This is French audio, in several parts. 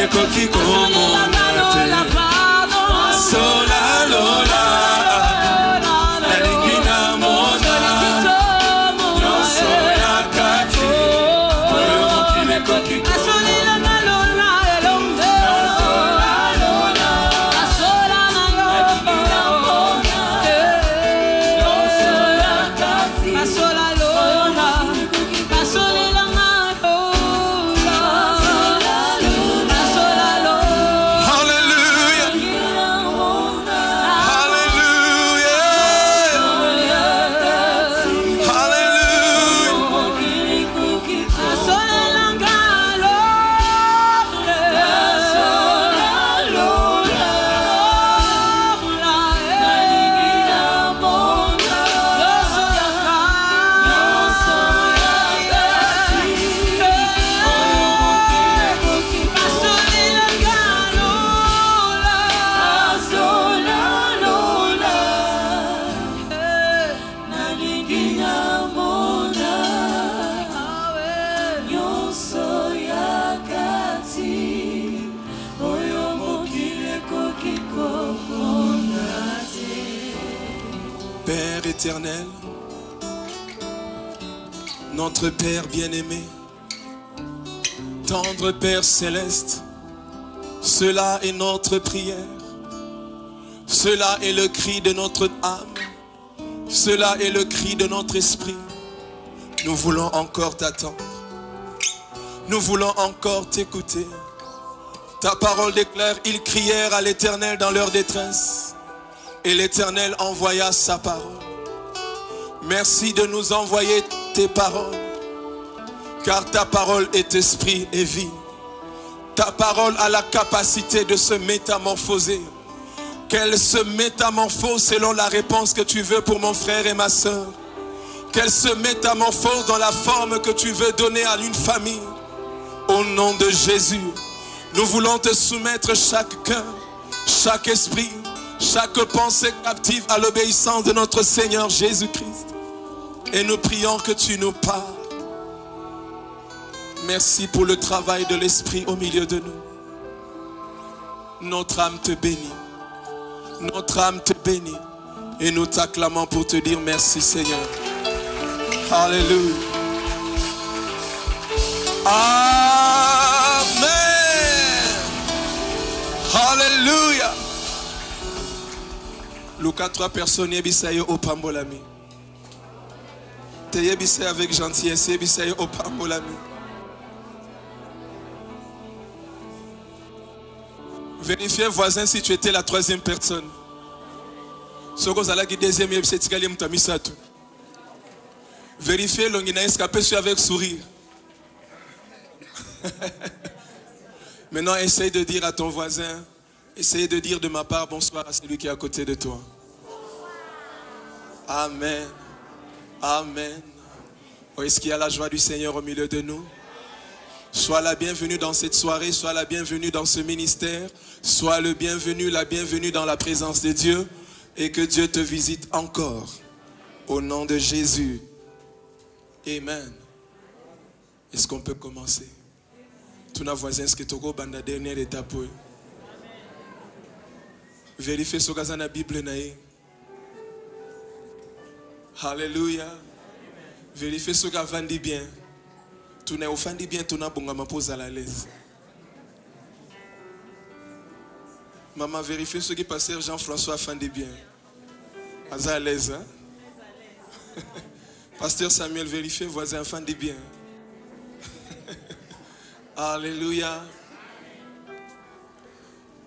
koki komona te. Sola lola. Nalingi na mona. Nyonso ya kati. Oyo mokili koki komona. Père éternel, notre Père bien-aimé, tendre Père céleste, cela est notre prière, cela est le cri de notre âme, cela est le cri de notre esprit. Nous voulons encore t'attendre, nous voulons encore t'écouter. Ta parole déclare, ils crièrent à l'Éternel dans leur détresse. Et l'Éternel envoya sa parole. Merci de nous envoyer tes paroles. Car ta parole est esprit et vie. Ta parole a la capacité de se métamorphoser. Qu'elle se métamorphose selon la réponse que tu veux pour mon frère et ma soeur. Qu'elle se métamorphose dans la forme que tu veux donner à une famille. Au nom de Jésus, nous voulons te soumettre chaque cœur, chaque esprit, chaque pensée captive à l'obéissance de notre Seigneur Jésus-Christ. Et nous prions que tu nous parles. Merci pour le travail de l'Esprit au milieu de nous. Notre âme te bénit. Notre âme te bénit. Et nous t'acclamons pour te dire merci Seigneur. Alléluia. Amen. Alléluia. Lucas 3 personnes yebisaye au pambolami. Te yebisaye avec gentillesse yebisaye au pambolami. Vérifiez voisin si tu étais la troisième personne. Vérifiez l'ongina escapé sur avec sourire. Maintenant essaye de dire à ton voisin, essaye de dire de ma part bonsoir à celui qui est à côté de toi. Amen. Amen. Oh, est-ce qu'il y a la joie du Seigneur au milieu de nous? Sois la bienvenue dans cette soirée, sois la bienvenue dans ce ministère, sois le bienvenu, la bienvenue dans la présence de Dieu et que Dieu te visite encore. Au nom de Jésus. Amen. Est-ce qu'on peut commencer? Tout nos voisins, est-ce que tu as la dernière étape? Vérifiez ce que dans la Bible. Alléluia. Vérifiez ce que vous dit bien. Tu n'as pas dit bien, tu n'as pas posé à l'aise. Maman, vérifiez ce que pasteur Jean-François a fait bien. À l'aise, hein? Pasteur Samuel, vérifiez voisin a fait bien. Alléluia.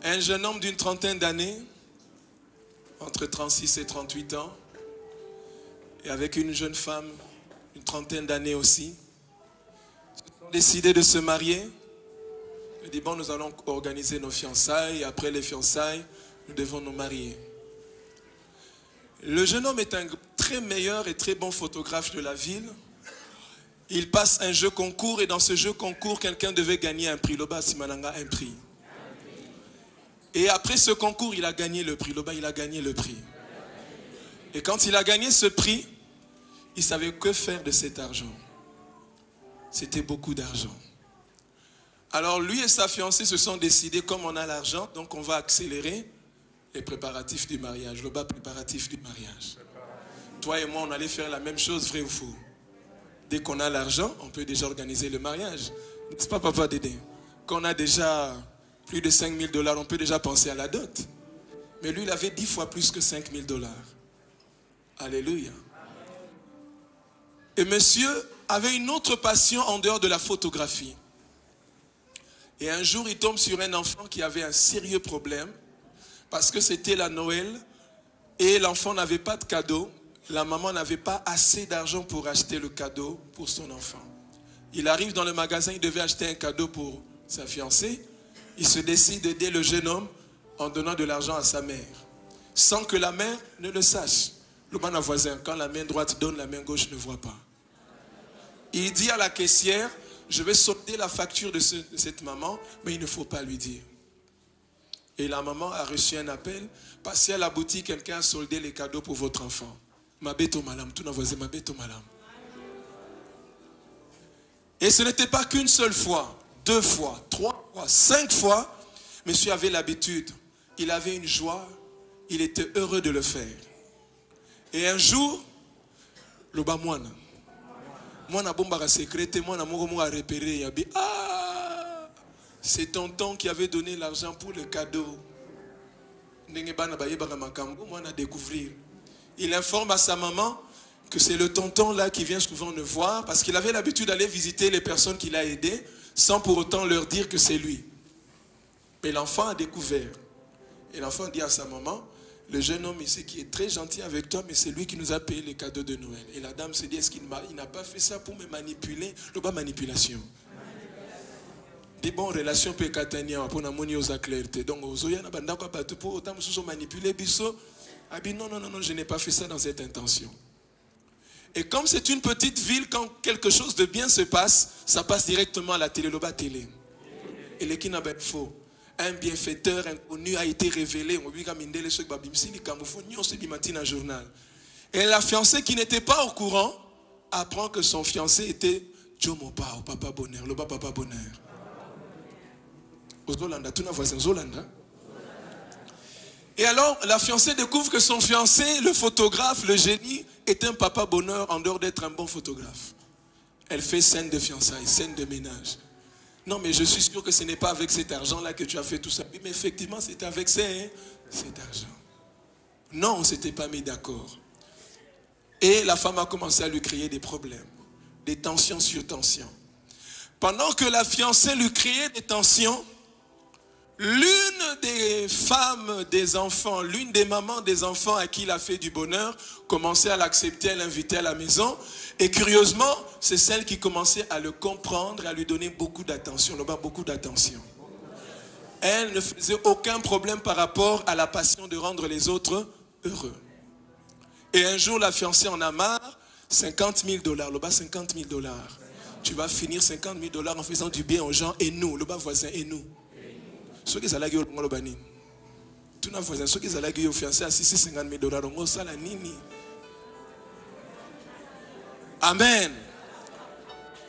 Un jeune homme d'une trentaine d'années, entre 36 et 38 ans, et avec une jeune femme, une trentaine d'années aussi, ont décidé de se marier. Ils ont dit, bon, nous allons organiser nos fiançailles, et après les fiançailles, nous devons nous marier. Le jeune homme est un très meilleur et très bon photographe de la ville. Il passe un jeu concours et dans ce jeu concours, quelqu'un devait gagner un prix. Loba Simananga, un prix. Et après ce concours, il a gagné le prix. Loba, il a gagné le prix. Et quand il a gagné ce prix, il savait que faire de cet argent. C'était beaucoup d'argent. Alors lui et sa fiancée se sont décidés, comme on a l'argent, donc on va accélérer les préparatifs du mariage, le bas préparatif du mariage. Toi et moi, on allait faire la même chose, vrai ou faux? Dès qu'on a l'argent, on peut déjà organiser le mariage. N'est-ce pas, papa Dédé? Quand on a déjà plus de 5 000 $, on peut déjà penser à la dot. Mais lui, il avait 10 fois plus que 5 000 $. Alléluia. Et monsieur avait une autre passion en dehors de la photographie. Et un jour, il tombe sur un enfant qui avait un sérieux problème parce que c'était la Noël et l'enfant n'avait pas de cadeau. La maman n'avait pas assez d'argent pour acheter le cadeau pour son enfant. Il arrive dans le magasin, il devait acheter un cadeau pour sa fiancée. Il se décide d'aider le jeune homme en donnant de l'argent à sa mère, sans que la mère ne le sache. Le bon voisin, quand la main droite donne, la main gauche ne voit pas. Il dit à la caissière, je vais solder la facture de cette maman, mais il ne faut pas lui dire. Et la maman a reçu un appel, passez à la boutique, quelqu'un a soldé les cadeaux pour votre enfant. Ma béto malam, tout n'a voisin, ma béto malam. Et ce n'était pas qu'une seule fois, 2 fois, 3 fois, 5 fois. Monsieur avait l'habitude, il avait une joie, il était heureux de le faire. Et un jour, le bas moine, moi na bomba secrétaire, moi na moko a repéré, il a dit ah, c'est tonton qui avait donné l'argent pour le cadeau. Moi na découvrir. Il informe à sa maman que c'est le tonton là qui vient souvent le voir parce qu'il avait l'habitude d'aller visiter les personnes qu'il a aidées sans pour autant leur dire que c'est lui. Mais l'enfant a découvert. Et l'enfant dit à sa maman, le jeune homme ici qui est très gentil avec toi, mais c'est lui qui nous a payé les cadeaux de Noël. Et la dame se dit, est-ce qu'il n'a pas fait ça pour me manipuler? Le bas manipulation. Des bonnes relations peut katania pour n'amoni aux clarté. Donc aux oya na banda kwa batu pour autant nous manipuler biso. Abi non, je n'ai pas fait ça dans cette intention. Et comme c'est une petite ville, quand quelque chose de bien se passe, ça passe directement à la télé, le bas télé. Et les qui n'a pas faux. Un bienfaiteur inconnu a été révélé. Et la fiancée qui n'était pas au courant apprend que son fiancé était Jomopa, au papa bonheur, le papa bonheur. Et alors, la fiancée découvre que son fiancé, le photographe, le génie, est un papa bonheur en dehors d'être un bon photographe. Elle fait scène de fiançailles, scène de ménage. Non, mais je suis sûr que ce n'est pas avec cet argent-là que tu as fait tout ça. Mais effectivement, c'est avec cet argent. Non, on ne s'était pas mis d'accord. Et la femme a commencé à lui créer des problèmes. Des tensions sur tensions. Pendant que la fiancée lui créait des tensions, l'une des femmes des enfants, l'une des mamans des enfants à qui il a fait du bonheur, commençait à l'accepter, à l'inviter à la maison. Et curieusement, c'est celle qui commençait à le comprendre, à lui donner beaucoup d'attention, beaucoup d'attention. Elle ne faisait aucun problème par rapport à la passion de rendre les autres heureux. Et un jour, la fiancée en a marre, 50 000 $, le bas 50 000 $. Tu vas finir 50 000 $ en faisant du bien aux gens et nous, le bas voisin et nous. Ceux qui sont là, tout le voisin, ceux qui sont là, qui ont fiancé à 650 000 $, on ça la nini. Amen.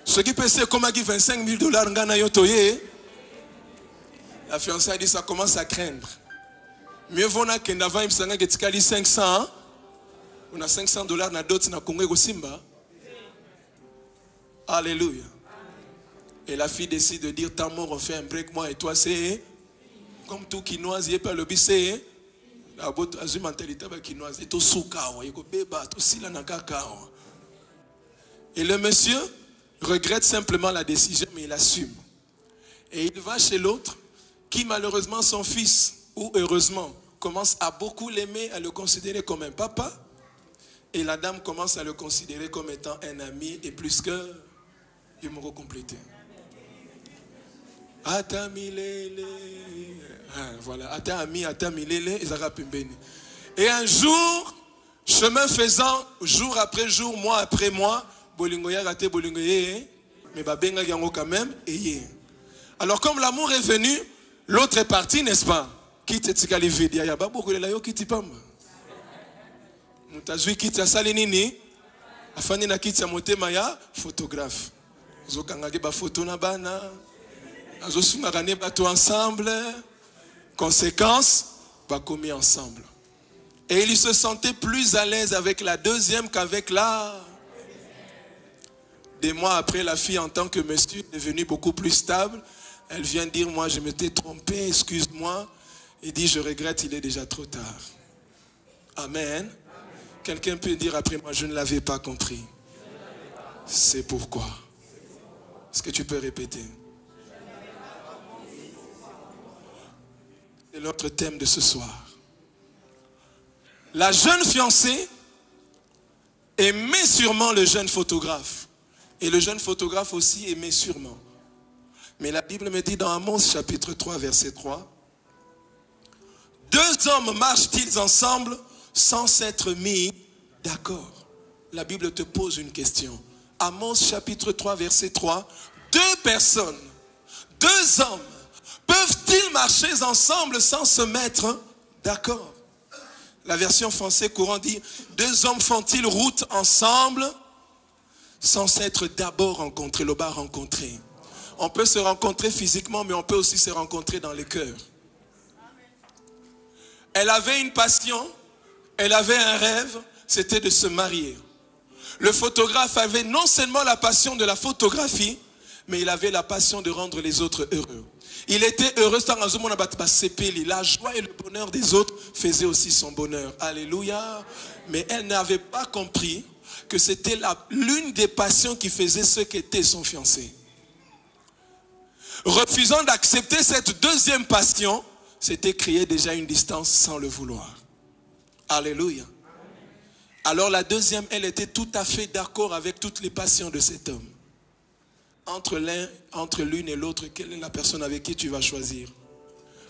Ceux qui pensaient comment 25 000 $, la fiancée a dit ça commence à craindre. Mieux vaut que d'avant il s'en a 500. On a 500 $ na d'autres na Congo et Simba. Alléluia. Et la fille décide de dire tant mort on fait un break moi et toi c'est comme tout quinoise il pas le bissé. La botte azul mentalité ba quinoise et tout soukao et ko beba tout sila na kakao. Et le monsieur regrette simplement la décision mais il assume. Et il va chez l'autre qui malheureusement son fils ou heureusement commence à beaucoup l'aimer, à le considérer comme un papa. Et la dame commence à le considérer comme étant un ami et plus que il m'a complété. Atamilele. Voilà, atami, atamilele, Isara Pimbeni. Et un jour, chemin faisant, jour après jour, mois après mois, bolingoya raté bolingoye, mais babenga yango quand même, et alors comme l'amour est venu, l'autre est parti, n'est-ce pas? Quitte tikali vide, ya ba beaucoup de la yo kiti pamba. Mutazui kiti asali nini? Afani na kiti ya motema ya photographe. Zokanga ke ba photo na bana. Azosungarane bato ensemble. Conséquence, va commis ensemble. Et il se sentait plus à l'aise avec la deuxième qu'avec la. Des mois après, la fille, en tant que monsieur, est devenue beaucoup plus stable. Elle vient dire, moi, je m'étais trompée, excuse-moi. Il dit, je regrette, il est déjà trop tard. Amen. Quelqu'un peut dire après moi, je ne l'avais pas compris. C'est pourquoi. Est-ce que tu peux répéter? C'est notre thème de ce soir. La jeune fiancée aimait sûrement le jeune photographe. Et le jeune photographe aussi aimait sûrement. Mais la Bible me dit dans Amos chapitre 3 verset 3, deux hommes marchent-ils ensemble sans s'être mis d'accord? La Bible te pose une question. Amos chapitre 3 verset 3, deux personnes, deux hommes, peuvent-ils marcher ensemble sans se mettre d'accord? La version française courant dit, deux hommes font-ils route ensemble sans s'être d'abord rencontrés? Le bas rencontré. On peut se rencontrer physiquement, mais on peut aussi se rencontrer dans les cœurs. Elle avait une passion, elle avait un rêve, c'était de se marier. Le photographe avait non seulement la passion de la photographie, mais il avait la passion de rendre les autres heureux. Il était heureux, la joie et le bonheur des autres faisaient aussi son bonheur. Alléluia. Mais elle n'avait pas compris que c'était l'une des passions qui faisait ce qu'était son fiancé. Refusant d'accepter cette deuxième passion, c'était créer déjà une distance sans le vouloir. Alléluia. Alors la deuxième, elle était tout à fait d'accord avec toutes les passions de cet homme. Entre l'une et l'autre, quelle est la personne avec qui tu vas choisir?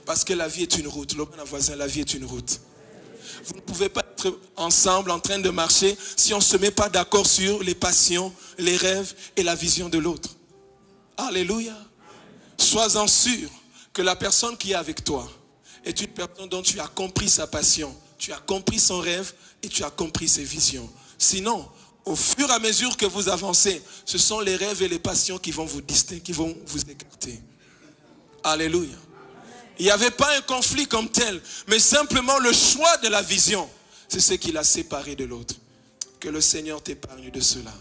Parce que la vie est une route. L'homme voisin, la vie est une route. Vous ne pouvez pas être ensemble en train de marcher si on ne se met pas d'accord sur les passions, les rêves et la vision de l'autre. Alléluia. Sois-en sûr que la personne qui est avec toi est une personne dont tu as compris sa passion, tu as compris son rêve et tu as compris ses visions. Sinon, au fur et à mesure que vous avancez, ce sont les rêves et les passions qui vont vous distinguer, qui vont vous écarter. Alléluia. Il n'y avait pas un conflit comme tel, mais simplement le choix de la vision. C'est ce qui l'a séparé de l'autre. Que le Seigneur t'épargne de cela.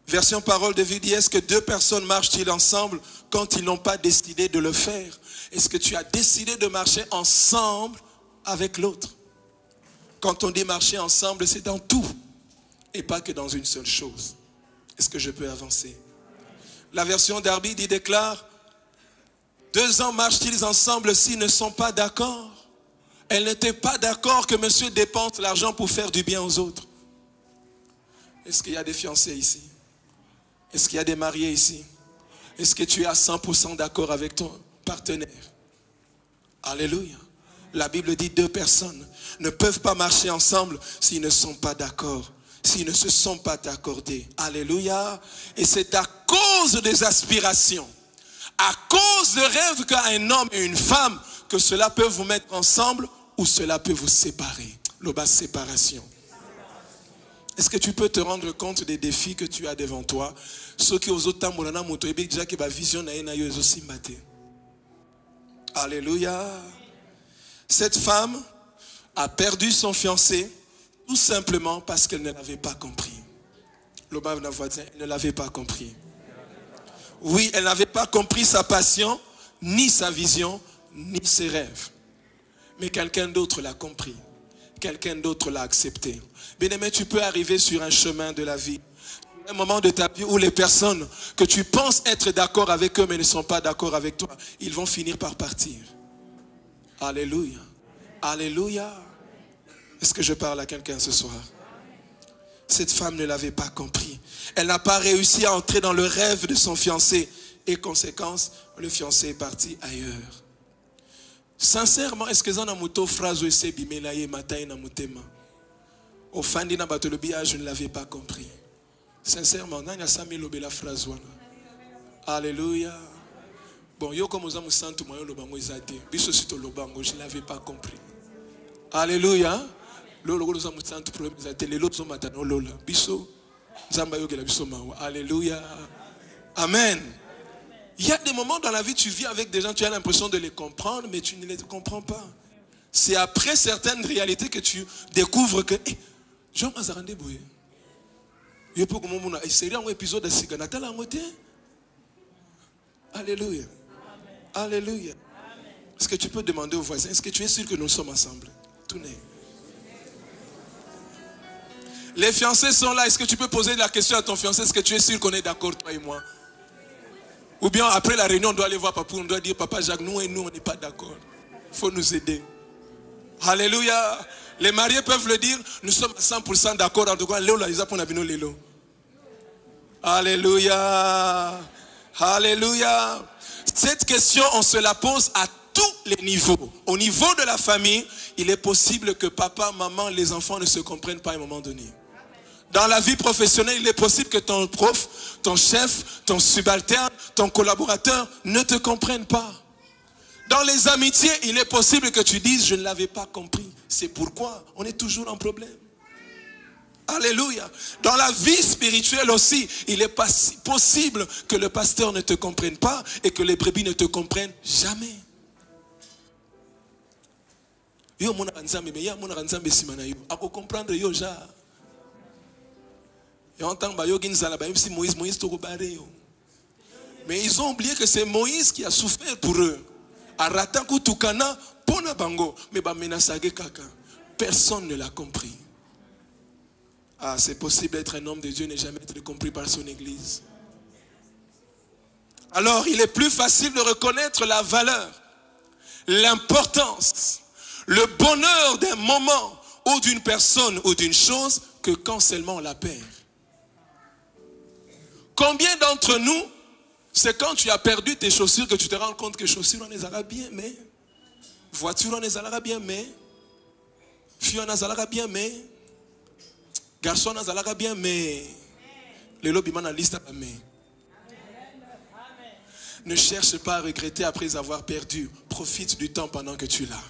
Version parole de vie dit, est-ce que deux personnes marchent-ils ensemble quand ils n'ont pas décidé de le faire? Est-ce que tu as décidé de marcher ensemble avec l'autre? Quand on dit marcher ensemble, c'est dans tout et pas que dans une seule chose. Est-ce que je peux avancer? La version d'Arby dit, déclare, deux hommes marchent-ils ensemble s'ils ne sont pas d'accord? Elle n'était pas d'accord que monsieur dépense l'argent pour faire du bien aux autres. Est-ce qu'il y a des fiancés ici? Est-ce qu'il y a des mariés ici? Est-ce que tu es à 100% d'accord avec ton partenaire? Alléluia. La Bible dit deux personnes ne peuvent pas marcher ensemble s'ils ne sont pas d'accord, s'ils ne se sont pas accordés. Alléluia. Et c'est à cause des aspirations, à cause de rêves qu'a un homme et une femme, que cela peut vous mettre ensemble ou cela peut vous séparer. Le bas séparation. Est-ce que tu peux te rendre compte des défis que tu as devant toi? Ceux qui osent autant déjà que ma vision n'a aussi maté. Alléluia. Cette femme a perdu son fiancé tout simplement parce qu'elle ne l'avait pas compris. Le bas d'un voisin, elle ne l'avait pas compris. Oui, elle n'avait pas compris sa passion, ni sa vision, ni ses rêves. Mais quelqu'un d'autre l'a compris. Quelqu'un d'autre l'a accepté. Bien-aimé, tu peux arriver sur un chemin de la vie, un moment de ta vie où les personnes que tu penses être d'accord avec eux mais ne sont pas d'accord avec toi, ils vont finir par partir. Alléluia. Alléluia. Est-ce que je parle à quelqu'un ce soir? Cette femme ne l'avait pas compris. Elle n'a pas réussi à entrer dans le rêve de son fiancé. Et conséquence, le fiancé est parti ailleurs. Sincèrement, est-ce que ça n'a pas phrase ou c'est bimelaye matin na mutema? Au fin de la je ne l'avais pas compris. Sincèrement, n'a pas mis la phrase. Alléluia. Bon, yo comme vous santo moyo lo bango izate. Biso sito lo bango, je ne l'avais pas compris. Alléluia. Lolo lo zamu santo problème izate. Les autres sont matano lola. Biso zamba yo gela biso mawa. Alléluia. Amen. Il y a des moments dans la vie, tu vis avec des gens, tu as l'impression de les comprendre, mais tu ne les comprends pas. C'est après certaines réalités que tu découvres que Jean Mazarande Bouye. Il y a une série, un épisode de Siganata la moitié. Alléluia. Alléluia. Est-ce que tu peux demander aux voisins, est-ce que tu es sûr que nous sommes ensemble? Tout n'est. Les fiancés sont là. Est-ce que tu peux poser la question à ton fiancé? Est-ce que tu es sûr qu'on est d'accord, toi et moi? Ou bien après la réunion, on doit aller voir papa. On doit dire, papa Jacques, nous et nous, on n'est pas d'accord. Il faut nous aider. Alléluia. Les mariés peuvent le dire. Nous sommes à 100% d'accord. En tout cas, alléluia. Alléluia. Cette question, on se la pose à tous les niveaux. Au niveau de la famille, il est possible que papa, maman, les enfants ne se comprennent pas à un moment donné. Dans la vie professionnelle, il est possible que ton prof, ton chef, ton subalterne, ton collaborateur ne te comprennent pas. Dans les amitiés, il est possible que tu dises, je ne l'avais pas compris. C'est pourquoi on est toujours en problème. Alléluia. Dans la vie spirituelle aussi, il est possible que le pasteur ne te comprenne pas et que les brebis ne te comprennent jamais. Yo mona kanzambe mais ya mona kanzambe simana yo. Ako comprendre yo ja. Et en tant que Bayogi Nzala, si Moïse toko bare yo. Mais ils ont oublié que c'est Moïse qui a souffert pour eux. Aratanku tukana pona bango mais ba menasage kaka. Personne ne l'a compris. Ah, c'est possible d'être un homme de Dieu et ne jamais être compris par son église. Alors, il est plus facile de reconnaître la valeur, l'importance, le bonheur d'un moment ou d'une personne ou d'une chose que quand seulement on la perd. Combien d'entre nous, c'est quand tu as perdu tes chaussures que tu te rends compte que chaussures on les a bien, mais voiture on les a bien, mais fille on les a bien, mais garçon on les a bien, mais les lobbies man liste à mais. Ne cherche pas à regretter après avoir perdu. Profite du temps pendant que tu l'as.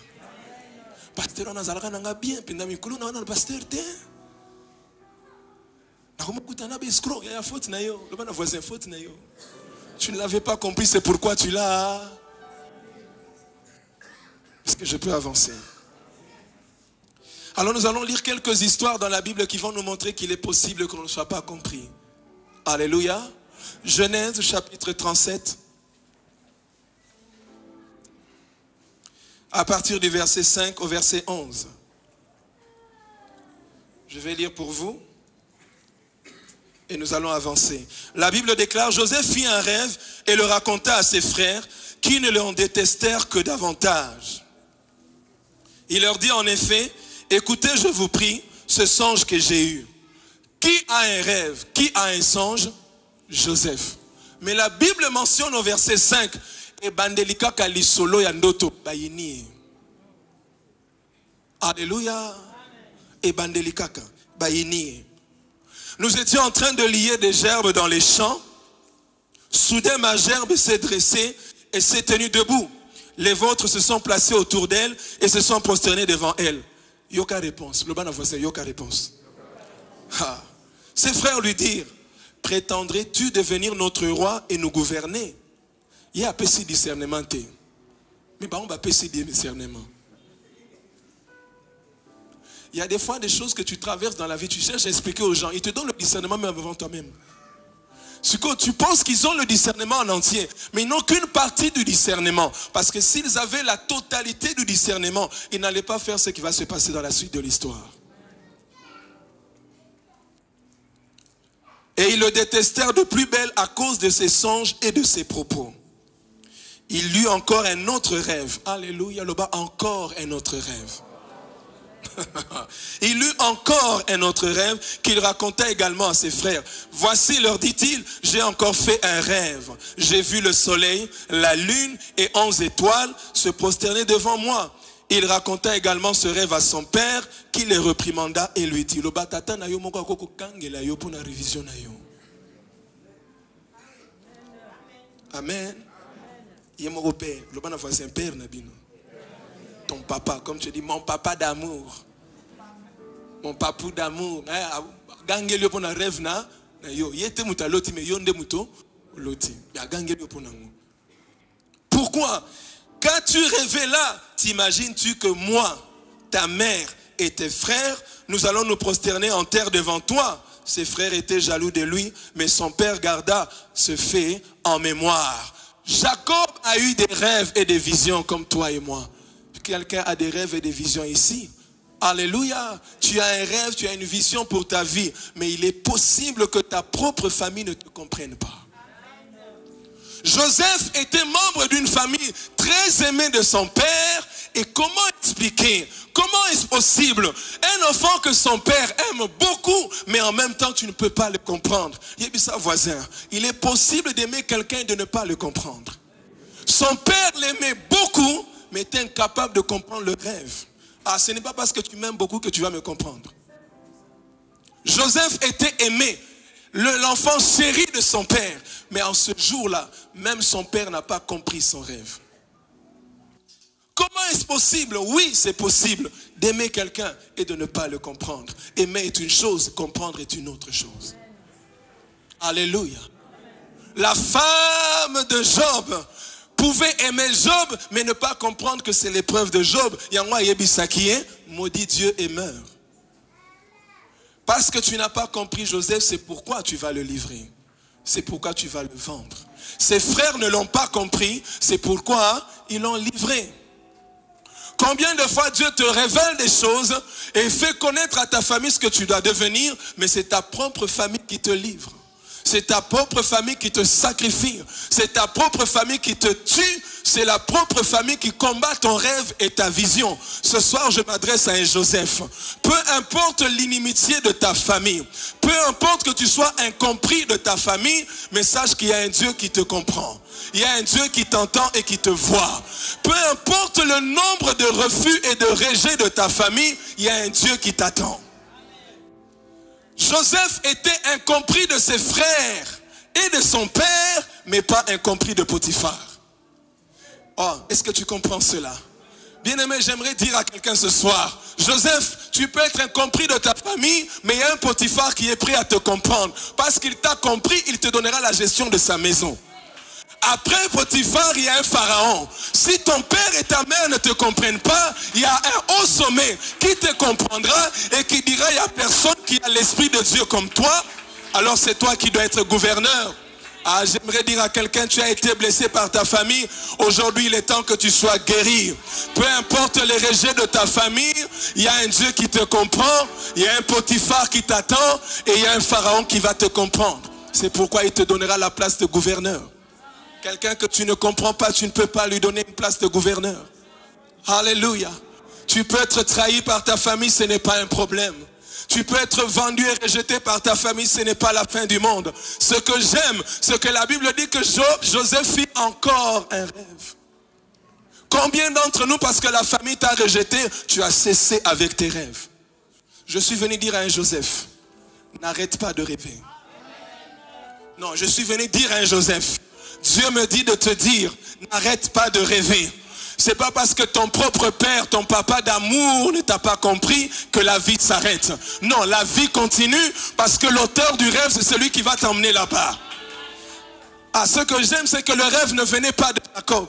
Pasteur on les a bien, puis dans micro on a pasteur t'es. Tu ne l'avais pas compris, c'est pourquoi tu l'as. Est-ce que je peux avancer? Alors nous allons lire quelques histoires dans la Bible qui vont nous montrer qu'il est possible qu'on ne soit pas compris. Alléluia. Genèse chapitre 37. À partir du verset 5 au verset 11. Je vais lire pour vous. Et nous allons avancer. La Bible déclare, Joseph fit un rêve et le raconta à ses frères qui ne l'en détestèrent que davantage. Il leur dit en effet, écoutez, je vous prie, ce songe que j'ai eu. Qui a un rêve? Qui a un songe? Joseph. Mais la Bible mentionne au verset 5, et bandelika kalisolo yandoto bayini. Alléluia. Et bandelika bayini. Nous étions en train de lier des gerbes dans les champs. Soudain, ma gerbe s'est dressée et s'est tenue debout. Les vôtres se sont placés autour d'elle et se sont prosternés devant elle. Yoka réponse. Le ban a voisin, yoka réponse. Ah. Ses frères lui dirent, prétendrais-tu devenir notre roi et nous gouverner? Il y a un peu de discernement. Mais on va pas de discernement. Il y a des fois des choses que tu traverses dans la vie, tu cherches à expliquer aux gens. Ils te donnent le discernement même avant toi-même. Tu penses qu'ils ont le discernement en entier, mais ils n'ont qu'une partie du discernement. Parce que s'ils avaient la totalité du discernement, ils n'allaient pas faire ce qui va se passer dans la suite de l'histoire. Et ils le détestèrent de plus belle à cause de ses songes et de ses propos. Il eut encore un autre rêve. Alléluia, là-bas, encore un autre rêve. Il eut encore un autre rêve qu'il raconta également à ses frères. Voici, leur dit-il, j'ai encore fait un rêve. J'ai vu le soleil, la lune et 11 étoiles se prosterner devant moi. Il raconta également ce rêve à son père qui les réprimanda et lui dit, Amen. Ton papa, comme tu dis, mon papa d'amour. Mon papou d'amour. Gangeli pour un rêve na yo. Yete muta loti me yonde muto loti. Ya gangeli pour nango. Pourquoi? Quand tu rêvais là, t'imagines-tu que moi, ta mère et tes frères, nous allons nous prosterner en terre devant toi? Ses frères étaient jaloux de lui, mais son père garda ce fait en mémoire. Jacob a eu des rêves et des visions comme toi et moi. Quelqu'un a des rêves et des visions ici? Alléluia. Tu as un rêve, tu as une vision pour ta vie, mais il est possible que ta propre famille ne te comprenne pas. Joseph était membre d'une famille très aimée de son père. Et comment expliquer? Comment est-ce possible? Un enfant que son père aime beaucoup, mais en même temps tu ne peux pas le comprendre. Yébissa voisin, il est possible d'aimer quelqu'un et de ne pas le comprendre. Son père l'aimait beaucoup, mais était incapable de comprendre le rêve. Ah, ce n'est pas parce que tu m'aimes beaucoup que tu vas me comprendre. Joseph était aimé, l'enfant chéri de son père. Mais en ce jour-là, même son père n'a pas compris son rêve. Comment est-ce possible? Oui, c'est possible d'aimer quelqu'un et de ne pas le comprendre. Aimer est une chose, comprendre est une autre chose. Alléluia. La femme de Job pouvait aimer Job, mais ne pas comprendre que c'est l'épreuve de Job. Yangwa yebisa qui est, maudit Dieu et meurt. Parce que tu n'as pas compris Joseph, c'est pourquoi tu vas le livrer. C'est pourquoi tu vas le vendre. Ses frères ne l'ont pas compris, c'est pourquoi ils l'ont livré. Combien de fois Dieu te révèle des choses et fait connaître à ta famille ce que tu dois devenir, mais c'est ta propre famille qui te livre. C'est ta propre famille qui te sacrifie. C'est ta propre famille qui te tue. C'est la propre famille qui combat ton rêve et ta vision. Ce soir, je m'adresse à un Joseph. Peu importe l'inimitié de ta famille, peu importe que tu sois incompris de ta famille, mais sache qu'il y a un Dieu qui te comprend. Il y a un Dieu qui t'entend et qui te voit. Peu importe le nombre de refus et de rejets de ta famille, il y a un Dieu qui t'attend. Joseph était incompris de ses frères et de son père, mais pas incompris de Potiphar. Oh, est-ce que tu comprends cela? Bien-aimé, j'aimerais dire à quelqu'un ce soir, Joseph, tu peux être incompris de ta famille, mais il y a un Potiphar qui est prêt à te comprendre. Parce qu'il t'a compris, il te donnera la gestion de sa maison. Après Potiphar, il y a un pharaon. Si ton père et ta mère ne te comprennent pas, il y a un haut sommet qui te comprendra et qui dira, il n'y a personne qui a l'esprit de Dieu comme toi. Alors c'est toi qui dois être gouverneur. Ah, j'aimerais dire à quelqu'un, tu as été blessé par ta famille. Aujourd'hui, il est temps que tu sois guéri. Peu importe les rejets de ta famille, il y a un Dieu qui te comprend. Il y a un Potiphar qui t'attend et il y a un pharaon qui va te comprendre. C'est pourquoi il te donnera la place de gouverneur. Quelqu'un que tu ne comprends pas, tu ne peux pas lui donner une place de gouverneur. Alléluia. Tu peux être trahi par ta famille, ce n'est pas un problème. Tu peux être vendu et rejeté par ta famille, ce n'est pas la fin du monde. Ce que j'aime, ce que la Bible dit que Joseph fit encore un rêve. Combien d'entre nous, parce que la famille t'a rejeté, tu as cessé avec tes rêves? Je suis venu dire à un Joseph, n'arrête pas de rêver. Non, je suis venu dire à un Joseph, Dieu me dit de te dire, n'arrête pas de rêver. C'est pas parce que ton propre père, ton papa d'amour ne t'a pas compris que la vie s'arrête. Non, la vie continue parce que l'auteur du rêve, c'est celui qui va t'emmener là-bas. Ah, ce que j'aime, c'est que le rêve ne venait pas de Jacob.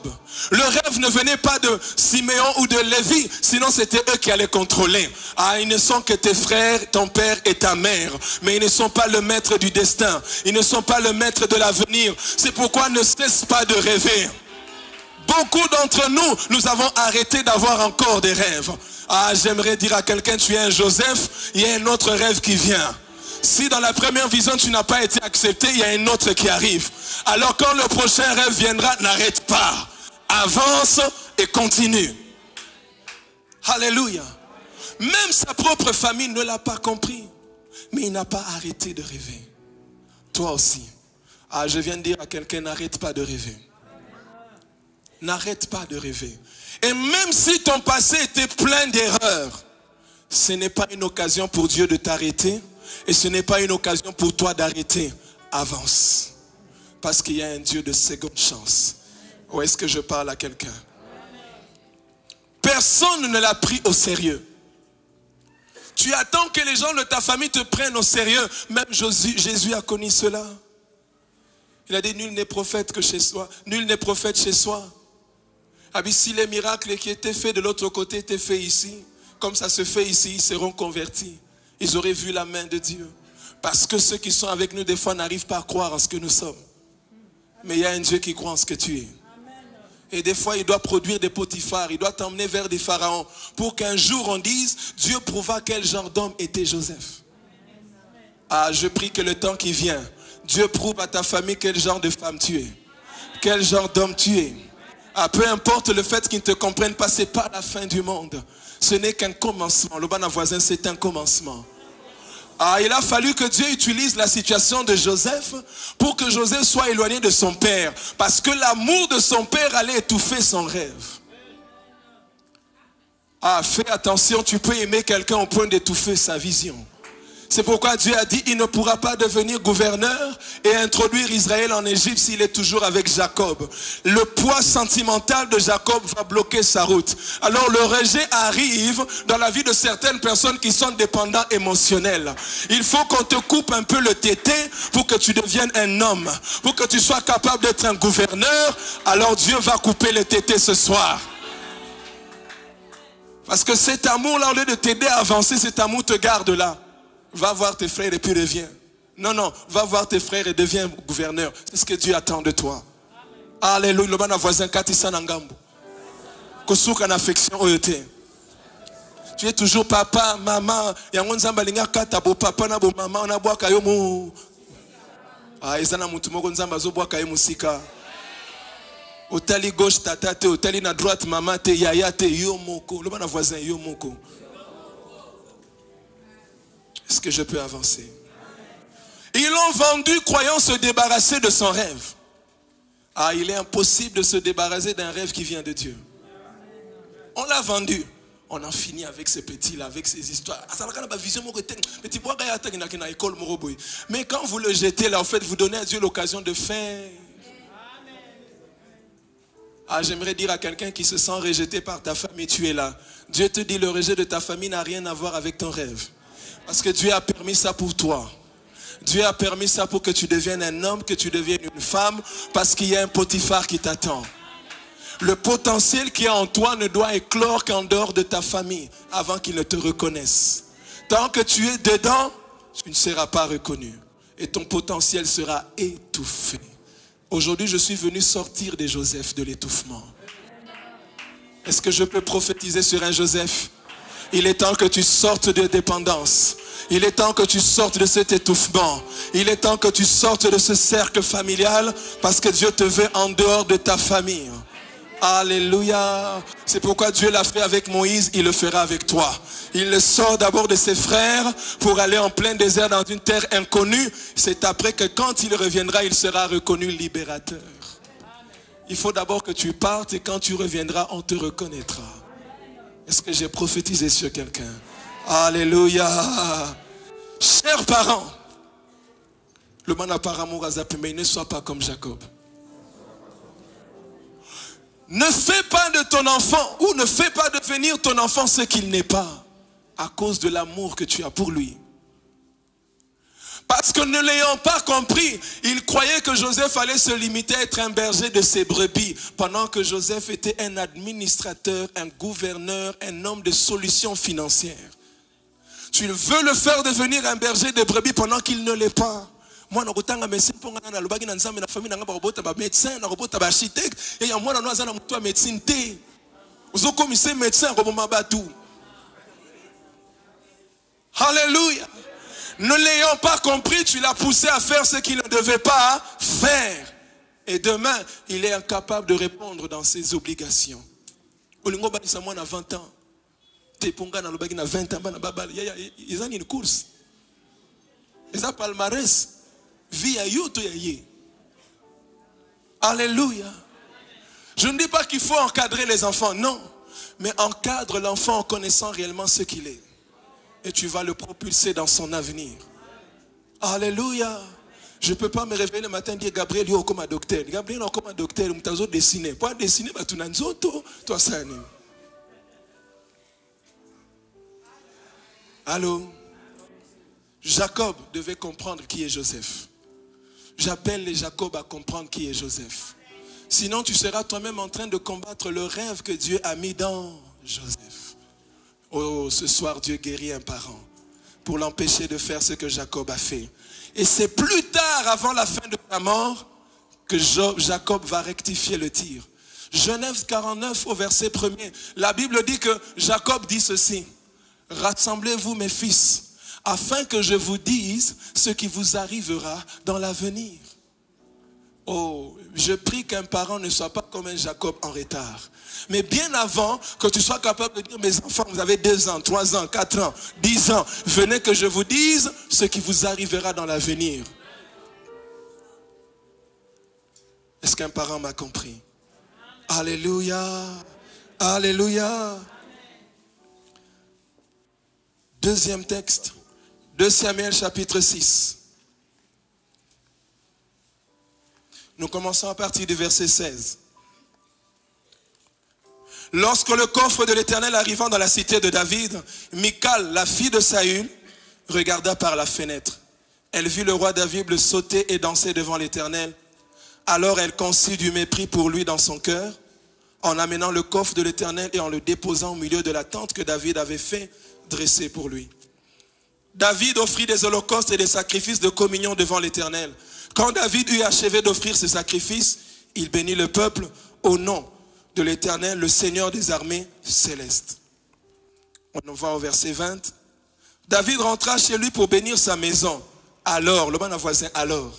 Le rêve ne venait pas de Siméon ou de Lévi. Sinon, c'était eux qui allaient contrôler. Ah, ils ne sont que tes frères, ton père et ta mère. Mais ils ne sont pas le maître du destin. Ils ne sont pas le maître de l'avenir. C'est pourquoi ne cesse pas de rêver. Beaucoup d'entre nous, nous avons arrêté d'avoir encore des rêves. Ah, j'aimerais dire à quelqu'un, tu es un Joseph, il y a un autre rêve qui vient. Si dans la première vision tu n'as pas été accepté, il y a un autre qui arrive. Alors quand le prochain rêve viendra, n'arrête pas. Avance et continue. Alléluia. Même sa propre famille ne l'a pas compris. Mais il n'a pas arrêté de rêver. Toi aussi. Ah, je viens de dire à quelqu'un, n'arrête pas de rêver. N'arrête pas de rêver. Et même si ton passé était plein d'erreurs, ce n'est pas une occasion pour Dieu de t'arrêter. Et ce n'est pas une occasion pour toi d'arrêter. Avance. Parce qu'il y a un Dieu de seconde chance. Ou est-ce que je parle à quelqu'un? Personne ne l'a pris au sérieux. Tu attends que les gens de ta famille te prennent au sérieux. Même Jésus a connu cela. Il a dit, nul n'est prophète que chez soi. Nul n'est prophète chez soi. Ah bien, si les miracles qui étaient faits de l'autre côté étaient faits ici, comme ça se fait ici, ils seront convertis. Ils auraient vu la main de Dieu. Parce que ceux qui sont avec nous, des fois, n'arrivent pas à croire en ce que nous sommes. Mais il y a un Dieu qui croit en ce que tu es. Et des fois, il doit produire des Potiphar, il doit t'emmener vers des pharaons pour qu'un jour on dise, Dieu prouva quel genre d'homme était Joseph. Ah, je prie que le temps qui vient, Dieu prouve à ta famille quel genre de femme tu es. Quel genre d'homme tu es. Ah, peu importe le fait qu'ils ne te comprennent pas, ce n'est pas la fin du monde. Ce n'est qu'un commencement. Le bon voisin, c'est un commencement. Ah, il a fallu que Dieu utilise la situation de Joseph pour que Joseph soit éloigné de son père. Parce que l'amour de son père allait étouffer son rêve. Ah, fais attention, tu peux aimer quelqu'un au point d'étouffer sa vision. C'est pourquoi Dieu a dit, il ne pourra pas devenir gouverneur et introduire Israël en Égypte s'il est toujours avec Jacob. Le poids sentimental de Jacob va bloquer sa route. Alors le rejet arrive dans la vie de certaines personnes qui sont dépendants émotionnels. Il faut qu'on te coupe un peu le tété pour que tu deviennes un homme, pour que tu sois capable d'être un gouverneur. Alors Dieu va couper le tété ce soir. Parce que cet amour-là, au lieu de t'aider à avancer, cet amour te garde là. Va voir tes frères et puis reviens. Non, non, va voir tes frères et deviens gouverneur. C'est ce que Dieu attend de toi. Alléluia. Le bon voisin, Katissa Nangambo. Kosuka na affection oyote. Tu es toujours papa, maman. Yangon zambalinga kata bo papa na bo maman. On a boa kayo mu. Ah, ezana mutu moko nzamba zo boa kayo musika. Otali gauche tata te, otali na droite maman te, yaya te, yo moko. Le bon voisin, yo moko. Est-ce que je peux avancer? Ils l'ont vendu croyant se débarrasser de son rêve. Ah, il est impossible de se débarrasser d'un rêve qui vient de Dieu. On l'a vendu. On en finit avec ces petits-là, avec ces histoires. Mais quand vous le jetez là, en fait, vous donnez à Dieu l'occasion de faire. Ah, j'aimerais dire à quelqu'un qui se sent rejeté par ta famille, tu es là. Dieu te dit, le rejet de ta famille n'a rien à voir avec ton rêve. Parce que Dieu a permis ça pour toi. Dieu a permis ça pour que tu deviennes un homme, que tu deviennes une femme, parce qu'il y a un Potiphar qui t'attend. Le potentiel qui est en toi ne doit éclore qu'en dehors de ta famille, avant qu'il ne te reconnaisse. Tant que tu es dedans, tu ne seras pas reconnu. Et ton potentiel sera étouffé. Aujourd'hui, je suis venu sortir des Joseph de l'étouffement. Est-ce que je peux prophétiser sur un Joseph? Il est temps que tu sortes de dépendance. Il est temps que tu sortes de cet étouffement. Il est temps que tu sortes de ce cercle familial parce que Dieu te veut en dehors de ta famille. Alléluia. C'est pourquoi Dieu l'a fait avec Moïse, il le fera avec toi. Il le sort d'abord de ses frères pour aller en plein désert dans une terre inconnue. C'est après que quand il reviendra, il sera reconnu libérateur. Il faut d'abord que tu partes et quand tu reviendras, on te reconnaîtra. Est-ce que j'ai prophétisé sur quelqu'un? Alléluia. Chers parents, le man par amour à Zapé, mais ne sois pas comme Jacob. Ne fais pas de ton enfant ou ne fais pas devenir ton enfant ce qu'il n'est pas à cause de l'amour que tu as pour lui. Parce que ne l'ayant pas compris, il croyait que Joseph allait se limiter à être un berger de ses brebis, pendant que Joseph était un administrateur, un gouverneur, un homme de solutions financières. Tu veux le faire devenir un berger de brebis pendant qu'il ne l'est pas. Moi, je suis un médecin, je suis un famille, médecin, je suis architecte, et moi, je suis un médecin. Je suis un médecin, Alléluia. Ne l'ayant pas compris, tu l'as poussé à faire ce qu'il ne devait pas faire. Et demain, il est incapable de répondre dans ses obligations. Olingo Banisa moi à 20 ans. Teponga na lobaki na 20 ans, ils ont une course. Ils ont palmarès. Vie à yoto yaye. Alléluia. Je ne dis pas qu'il faut encadrer les enfants, non. Mais encadre l'enfant en connaissant réellement ce qu'il est. Et tu vas le propulser dans son avenir. Alléluia. Je ne peux pas me réveiller le matin et dire Gabriel, yo comme un docteur. Gabriel, comme un docteur, tu as dessiné. Pour dessiner, tu n'as toi ça. Allô? Jacob devait comprendre qui est Joseph. J'appelle les Jacob à comprendre qui est Joseph. Sinon, tu seras toi-même en train de combattre le rêve que Dieu a mis dans Joseph. Oh, ce soir, Dieu guérit un parent pour l'empêcher de faire ce que Jacob a fait. Et c'est plus tard, avant la fin de sa mort, que Jacob va rectifier le tir. Genèse 49 au verset 1er, la Bible dit que Jacob dit ceci: rassemblez-vous mes fils, afin que je vous dise ce qui vous arrivera dans l'avenir. Oh, je prie qu'un parent ne soit pas comme un Jacob en retard. Mais bien avant que tu sois capable de dire: mes enfants, vous avez 2 ans, 3 ans, 4 ans, 10 ans, venez que je vous dise ce qui vous arrivera dans l'avenir. Est-ce qu'un parent m'a compris? Alléluia, alléluia. Deuxième texte, 2 Samuel chapitre 6. Nous commençons à partir du verset 16. Lorsque le coffre de l'Éternel arrivant dans la cité de David, Michal, la fille de Saül, regarda par la fenêtre. Elle vit le roi David sauter et danser devant l'Éternel. Alors elle conçut du mépris pour lui dans son cœur, en amenant le coffre de l'Éternel et en le déposant au milieu de la tente que David avait fait dresser pour lui. David offrit des holocaustes et des sacrifices de communion devant l'Éternel. Quand David eut achevé d'offrir ses sacrifices, il bénit le peuple au nom de l'Éternel, le Seigneur des armées célestes. On va au verset 20. David rentra chez lui pour bénir sa maison. Alors, le bon voisin, alors.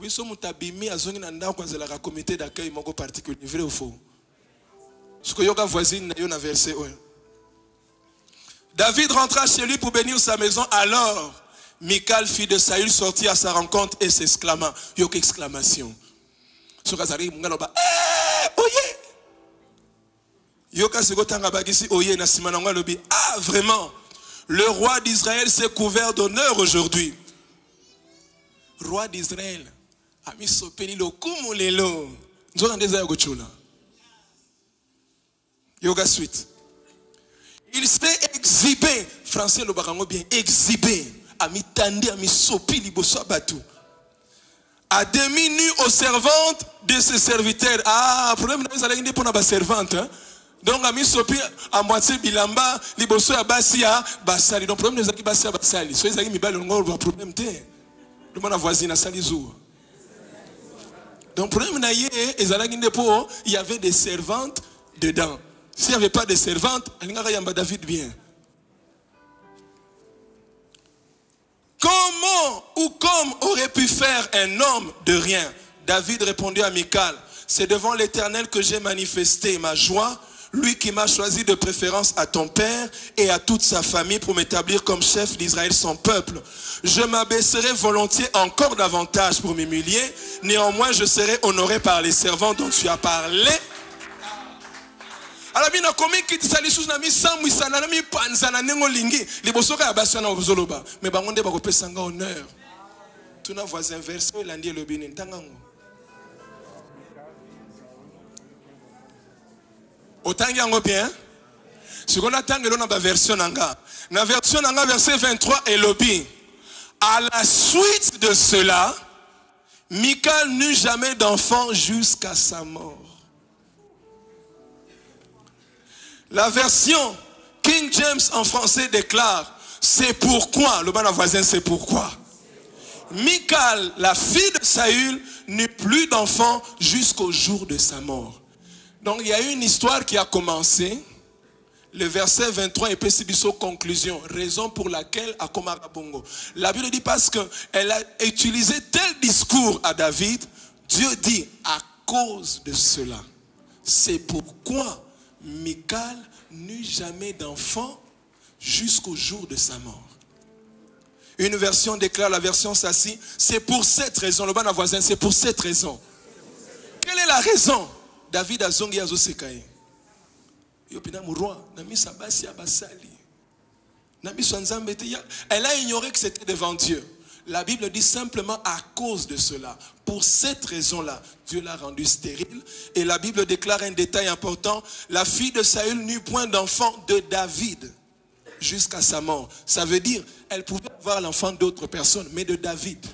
Oui, sommes tabimi à zone nanda quand c'est la comité d'accueil mongo particulier, vrai ou faux? Ce que yoga voisine n'a eu un verset. David rentra chez lui pour bénir sa maison. Alors, Michal, fille de Saül, sortit à sa rencontre et s'exclama. Yok exclamation. Ce kazari mungaloba. Oye. Yoka segotanga bagisi oye na simananga lobi. Ah vraiment. Le roi d'Israël s'est couvert d'honneur aujourd'hui. Roi d'Israël. Ami sopeli lo kumulelo. Nzonga ndeza yogochula. Yoga suite. Il s'est exhibé. Français le barango bien. Exhibé. Ami tandi, ami sopi liboso batu. À demi nu aux servantes de ses serviteurs. Ah, problème nous allons dire pour nos servantes. Donc ami sopi à moitié bilamba liboso ya basi ya basali. Donc problème nous allons basi ya basali. So ils allons mi balo ngoro problème te. Le mon voisine a sali zou. Donc problème na yé ils allons dire pour il y avait des servantes dedans. S'il n'y avait pas de servantes, alingaka yamba David bien. Comment ou comme aurait pu faire un homme de rien? David répondit à Michal: c'est devant l'Éternel que j'ai manifesté ma joie, lui qui m'a choisi de préférence à ton père et à toute sa famille pour m'établir comme chef d'Israël, son peuple. Je m'abaisserai volontiers encore davantage pour m'humilier, néanmoins je serai honoré par les servants dont tu as parlé. Alors bien comme qui sali sous nami samu sana nami panzana nengolingi libosoka ya basana obzoloba mais bangonde bakopesa nga honneur. Tuna voisin verse landie lobini ntangango. Otangi yango bien. Sikona tangelo na ba version nanga. Na version nanga verset 23 et lobi. À la suite de cela, Michal n'eut jamais d'enfant jusqu'à sa mort. La version King James en français déclare: c'est pourquoi, le bon voisin, c'est pourquoi Michal, la fille de Saül, n'eut plus d'enfant jusqu'au jour de sa mort. Donc il y a eu une histoire qui a commencé. Le verset 23 est Pessibiso conclusion, raison pour laquelle à Komarabongo. La Bible dit parce qu'elle a utilisé tel discours à David, Dieu dit à cause de cela. C'est pourquoi Michal n'eut jamais d'enfant jusqu'au jour de sa mort. Une version déclare, la version s'assit, c'est pour cette raison, le bon voisin, c'est pour cette raison. Quelle est la raison? David a zongi azo sekaye. Yopina roi, nami sabasi abasali. Nami swanzambe te. Elle a ignoré que c'était devant Dieu. La Bible dit simplement à cause de cela. Pour cette raison-là, Dieu l'a rendu stérile. Et la Bible déclare un détail important. La fille de Saül n'eut point d'enfant de David jusqu'à sa mort. Ça veut dire, elle pouvait avoir l'enfant d'autres personnes, mais de David.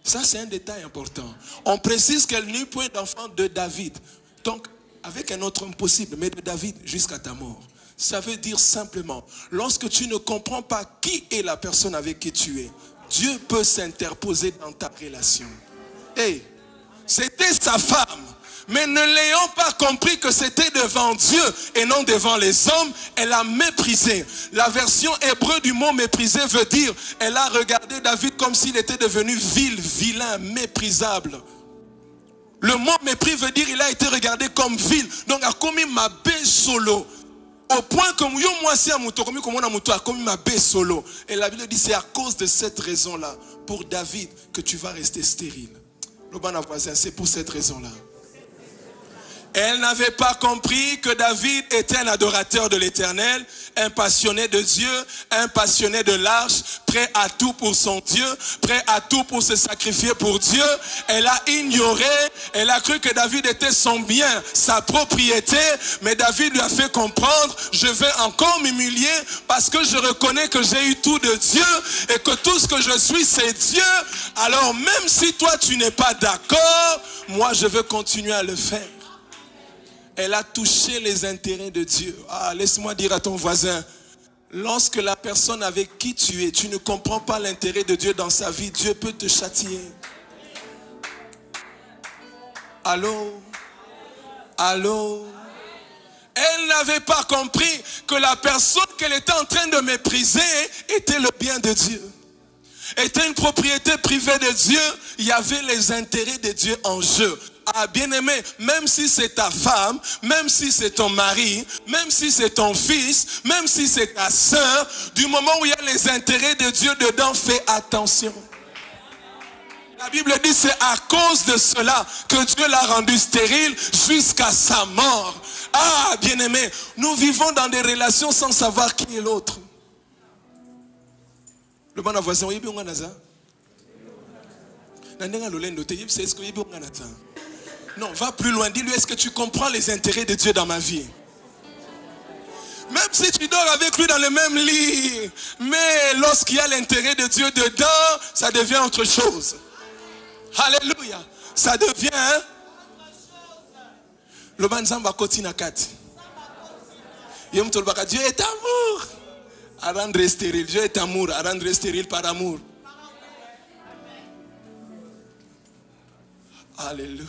Ça, c'est un détail important. On précise qu'elle n'eut point d'enfant de David. Donc, avec un autre homme possible, mais de David jusqu'à ta mort. Ça veut dire simplement, lorsque tu ne comprends pas qui est la personne avec qui tu es, Dieu peut s'interposer dans ta relation. Hey, c'était sa femme. Mais ne l'ayant pas compris que c'était devant Dieu et non devant les hommes, elle a méprisé. La version hébreu du mot mépriser veut dire, elle a regardé David comme s'il était devenu vil, vilain, méprisable. Le mot mépris veut dire, il a été regardé comme vil. Donc, a commis ma bé solo. Au point que moi, si a commis ma bé solo. Et la Bible dit, c'est à cause de cette raison-là, pour David, que tu vas rester stérile. C'est pour cette raison-là. Elle n'avait pas compris que David était un adorateur de l'Éternel, un passionné de Dieu, un passionné de l'arche, prêt à tout pour son Dieu, prêt à tout pour se sacrifier pour Dieu. Elle a ignoré, elle a cru que David était son bien, sa propriété, mais David lui a fait comprendre, je vais encore m'humilier parce que je reconnais que j'ai eu tout de Dieu et que tout ce que je suis c'est Dieu. Alors même si toi tu n'es pas d'accord, moi je veux continuer à le faire. Elle a touché les intérêts de Dieu. Ah, laisse-moi dire à ton voisin, lorsque la personne avec qui tu es, tu ne comprends pas l'intérêt de Dieu dans sa vie, Dieu peut te châtier. Allô? Allô? Elle n'avait pas compris que la personne qu'elle était en train de mépriser était le bien de Dieu. Était une propriété privée de Dieu. Il y avait les intérêts de Dieu en jeu. Ah, bien-aimé, même si c'est ta femme, même si c'est ton mari, même si c'est ton fils, même si c'est ta sœur, du moment où il y a les intérêts de Dieu dedans, fais attention. La Bible dit c'est à cause de cela que Dieu l'a rendu stérile jusqu'à sa mort. Ah, bien-aimé, nous vivons dans des relations sans savoir qui est l'autre. Le bon voisin, il y a non, va plus loin. Dis-lui, est-ce que tu comprends les intérêts de Dieu dans ma vie? Même si tu dors avec lui dans le même lit, mais lorsqu'il y a l'intérêt de Dieu dedans, ça devient autre chose. Alléluia. Ça devient le banzamba kotina kati. Dieu est amour. À rendre stérile. Dieu est amour. À rendre stérile par amour. Alléluia.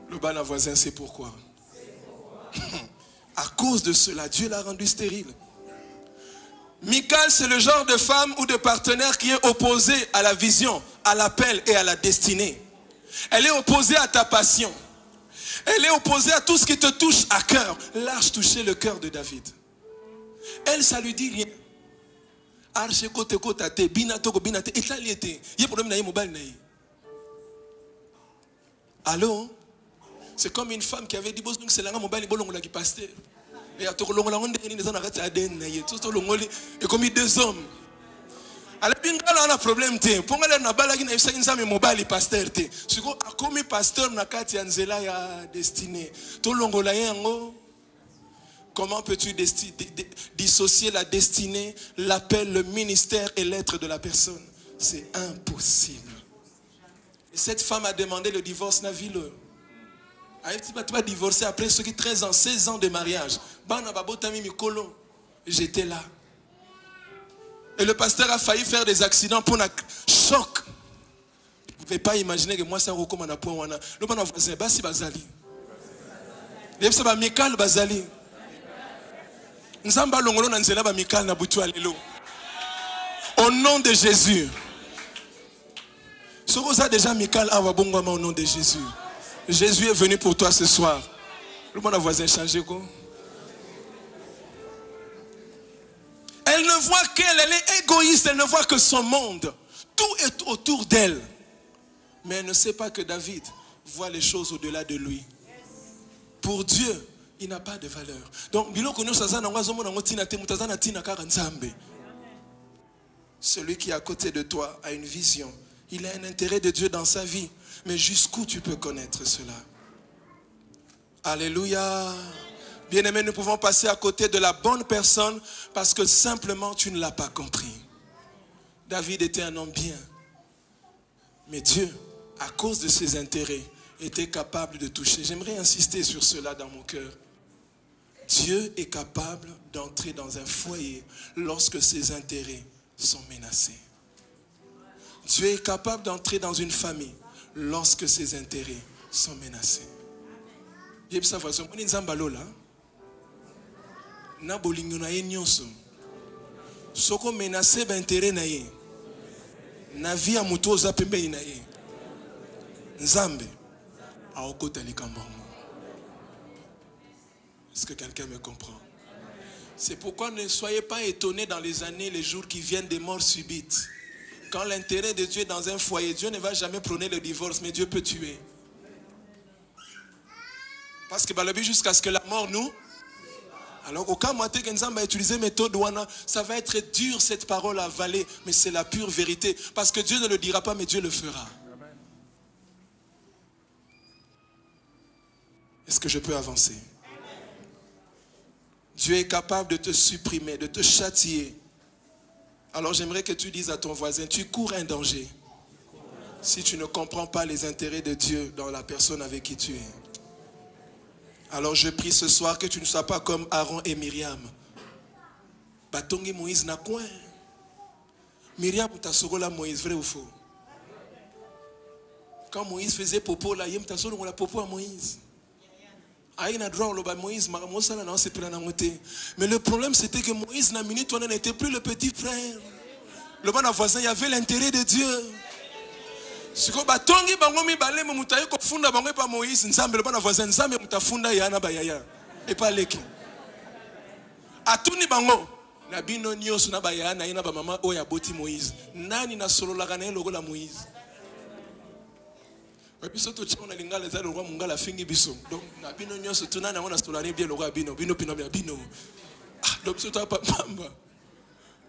Le ban à voisin, c'est pourquoi. À cause de cela, Dieu l'a rendu stérile. Michal, c'est le genre de femme ou de partenaire qui est opposé à la vision, à l'appel et à la destinée. Elle est opposée à ta passion. Elle est opposée à tout ce qui te touche à cœur. L'arche touchait le cœur de David. Elle, ça lui dit rien. Arche kote kote te, binato ko binate, et là il était. Il y a problème na mobile na. Allô? C'est comme une femme qui avait dit, c'est la mobile qui pasteur. Et à tout le monde, et comme deux hommes. Alors, on a un problème. Pour nga na balagi na isa inza mobile pasteur te. Siko akomi pasteur na kati ya nzela ya destiné. To longola yango. Comment peux-tu dissocier la destinée, l'appel, le ministère et l'être de la personne? C'est impossible. Et cette femme a demandé le divorce na ville. Tu vas divorcer après ce qui 13 ans, 16 ans de mariage. J'étais là. Et le pasteur a failli faire des accidents pour un choc. Vous ne pouvez pas imaginer que moi, ça recommande à point. Le bon voisin, Bassi Bazali. Le c'est Michal Bazali. Au nom de Jésus. Ce que ça déjà Michal a au nom de Jésus. Jésus est venu pour toi ce soir. Le bon voisin changé quoi? Elle ne voit qu'elle, elle est égoïste, elle ne voit que son monde. Tout est autour d'elle. Mais elle ne sait pas que David voit les choses au-delà de lui. Pour Dieu, il n'a pas de valeur. Donc, celui qui est à côté de toi a une vision. Il a un intérêt de Dieu dans sa vie. Mais jusqu'où tu peux connaître cela? Alléluia. Bien-aimés, nous pouvons passer à côté de la bonne personne parce que simplement tu ne l'as pas compris. David était un homme bien. Mais Dieu, à cause de ses intérêts, était capable de toucher. J'aimerais insister sur cela dans mon cœur. Dieu est capable d'entrer dans un foyer lorsque ses intérêts sont menacés. Dieu est capable d'entrer dans une famille lorsque ses intérêts sont menacés. Soko menacé d'intérêt na ye. Na vie a muto za pembe na ye. Nzambe aokota likambo. Est-ce que quelqu'un me comprend? C'est pourquoi ne soyez pas étonnés dans les années, les jours qui viennent des morts subites. Quand l'intérêt de Dieu est dans un foyer, Dieu ne va jamais prôner le divorce, mais Dieu peut tuer. Parce que jusqu'à ce que la mort nous... Alors au cas où Nzambe a utilisé méthode wana, ça va être dur cette parole à avaler, mais c'est la pure vérité. Parce que Dieu ne le dira pas, mais Dieu le fera. Est-ce que je peux avancer? Dieu est capable de te supprimer, de te châtier. Alors j'aimerais que tu dises à ton voisin, tu cours un danger si tu ne comprends pas les intérêts de Dieu dans la personne avec qui tu es. Alors je prie ce soir que tu ne sois pas comme Aaron et Myriam. Batongi Moïse na coin. Myriam t'assogola Moïse, vrai ou faux? Quand Moïse faisait popo là, yem t'assogola popo à Moïse. Aïna droit le Moïse, mais le problème c'était que Moïse na minute on n'était plus le petit frère. Le bon voisin, il y avait l'intérêt de Dieu. Si ko batongi bango mi balé mo mutaye ko funda bango pa Moïse nzambe le bana voisin nzambe mutafunda yana bayaya et pas leki atuni bango na bino nyoso na bayaya na ina ba mama oya boti Moïse nani na solo la kana logo la Moïse biso to tshona lingala za logo mungala fingi biso donc na bino nyoso tuna na ngona solo ni bien logo bino bino pino bino donc biso ta pamba.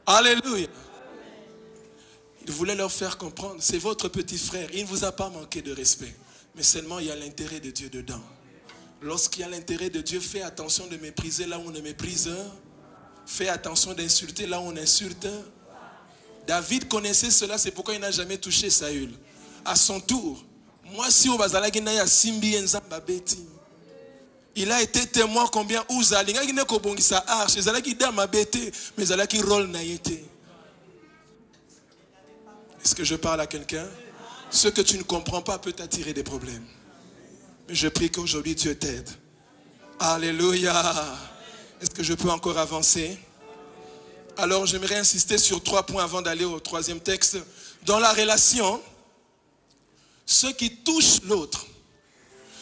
Alléluia. Il voulait leur faire comprendre, c'est votre petit frère, il ne vous a pas manqué de respect. Mais seulement il y a l'intérêt de Dieu dedans. Lorsqu'il y a l'intérêt de Dieu, fais attention de mépriser là où on ne méprise. Fais attention d'insulter là où on insulte. David connaissait cela, c'est pourquoi il n'a jamais touché Saül. À son tour, moi si au bazalaki na ya simbi nzamba beti. Il a été témoin combien Uza, linga ki ne ko bongisa arche, zalaki dama beti, mais zalaki rôle na yete. Est-ce que je parle à quelqu'un? Ce que tu ne comprends pas peut t'attirer des problèmes. Mais je prie qu'aujourd'hui Dieu t'aide. Alléluia. Est-ce que je peux encore avancer? Alors j'aimerais insister sur 3 points avant d'aller au 3e texte. Dans la relation, ce qui touche l'autre,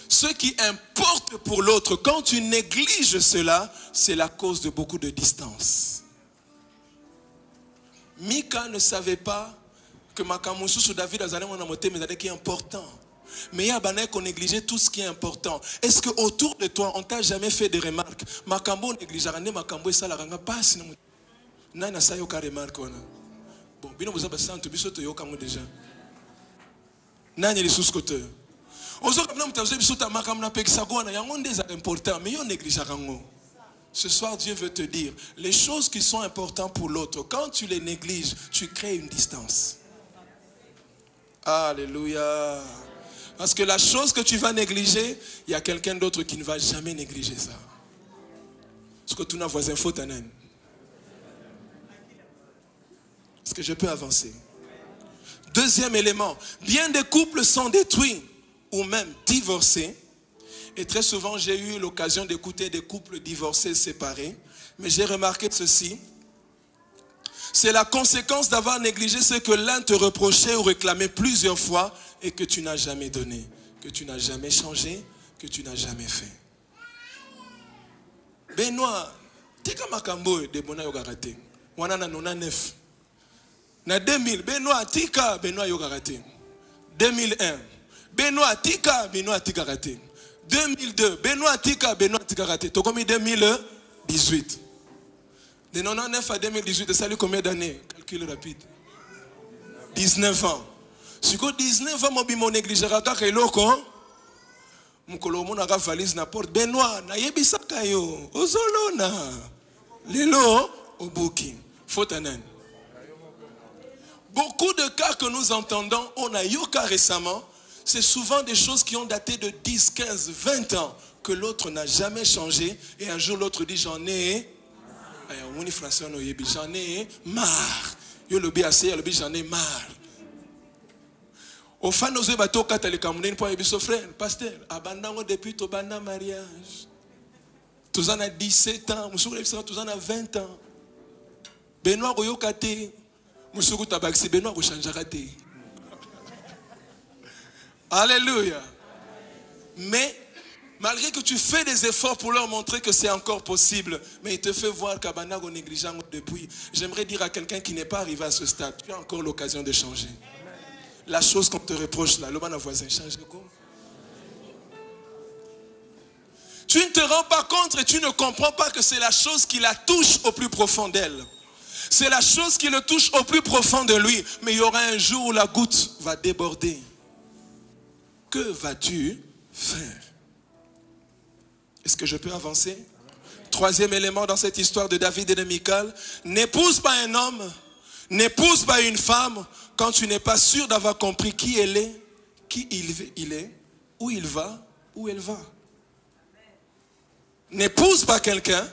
ce qui importe pour l'autre, quand tu négliges cela, c'est la cause de beaucoup de distance. Mika ne savait pas que Makamousou sous David a mon amoté, mais qui est important. Mais il y a des qu'on négligeait tout ce qui est important. Est-ce que autour de toi, on t'a jamais fait des remarques? Makambo négligera, Makambo et ça la ranga pas si n'a na sa yoka remarque on. Bon, bino vous avez senti biso to yoka mo déjà. Nani les sous-côtés. Ozo comme nous t'avons biso ta makam na pekisa ko na yango ndeza important, mais yo négligera ngo. Ce soir, Dieu veut te dire, les choses qui sont importantes pour l'autre, quand tu les négliges, tu crées une distance. Alléluia. Parce que la chose que tu vas négliger, il y a quelqu'un d'autre qui ne va jamais négliger ça. Parce que tu n'as voisin faute à naine. Est-ce que je peux avancer? 2e élément, bien des couples sont détruits ou même divorcés. Et très souvent, j'ai eu l'occasion d'écouter des couples divorcés, séparés. Mais j'ai remarqué ceci. C'est la conséquence d'avoir négligé ce que l'un te reprochait ou réclamait plusieurs fois et que tu n'as jamais donné, que tu n'as jamais changé, que tu n'as jamais fait. Benoît, tika makambo de bona yoga raté. Wana na 99. Na 2000, Benoît tika, Benoît yoga raté. 2001, Benoît tika raté. 2002, Benoît tika raté. To comme 2018. De 99 à 2018, ça lui combien d'années? Calcul rapide. 19 ans. Si vous 19 ans, je négligera kaka eloko. Mukolo mona ka valise na porte. Benoît, na yebisaka yo. Ozolona. Lelo obuki. Faute anan. Beaucoup de cas que nous entendons, on a eu cas récemment, c'est souvent des choses qui ont daté de 10, 15, 20 ans, que l'autre n'a jamais changé, et un jour l'autre dit j'en ai marre. J'en ai marre. Au fin de bateau catholique, frère, pasteur, abandon depuis ton mariage. Tous en a 17 ans, tous en a 20 ans. Benoît Royokate, Moussou Tabaxi, Benoît Rochanjarate. Alléluia. Mais malgré que tu fais des efforts pour leur montrer que c'est encore possible, mais il te fait voir qu'Abanago négligent depuis. J'aimerais dire à quelqu'un qui n'est pas arrivé à ce stade, tu as encore l'occasion de changer. La chose qu'on te reproche là, le bon voisin, change de quoi? Tu ne te rends pas compte et tu ne comprends pas que c'est la chose qui la touche au plus profond d'elle. C'est la chose qui le touche au plus profond de lui. Mais il y aura un jour où la goutte va déborder. Que vas-tu faire? Est-ce que je peux avancer? Troisième élément dans cette histoire de David et de Michal. N'épouse pas un homme, n'épouse pas une femme quand tu n'es pas sûr d'avoir compris qui elle est, qui il est, où il va, où elle va. N'épouse pas quelqu'un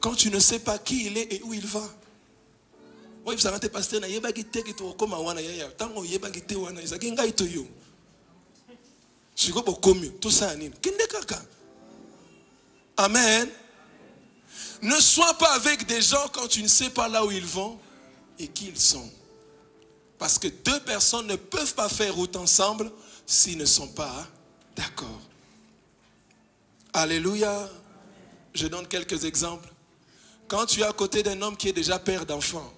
quand tu ne sais pas qui il est et où il va. Amen. Ne sois pas avec des gens quand tu ne sais pas là où ils vont et qui ils sont. Parce que deux personnes ne peuvent pas faire route ensemble s'ils ne sont pas d'accord. Alléluia. Je donne quelques exemples. Quand tu es à côté d'un homme qui est déjà père d'enfants,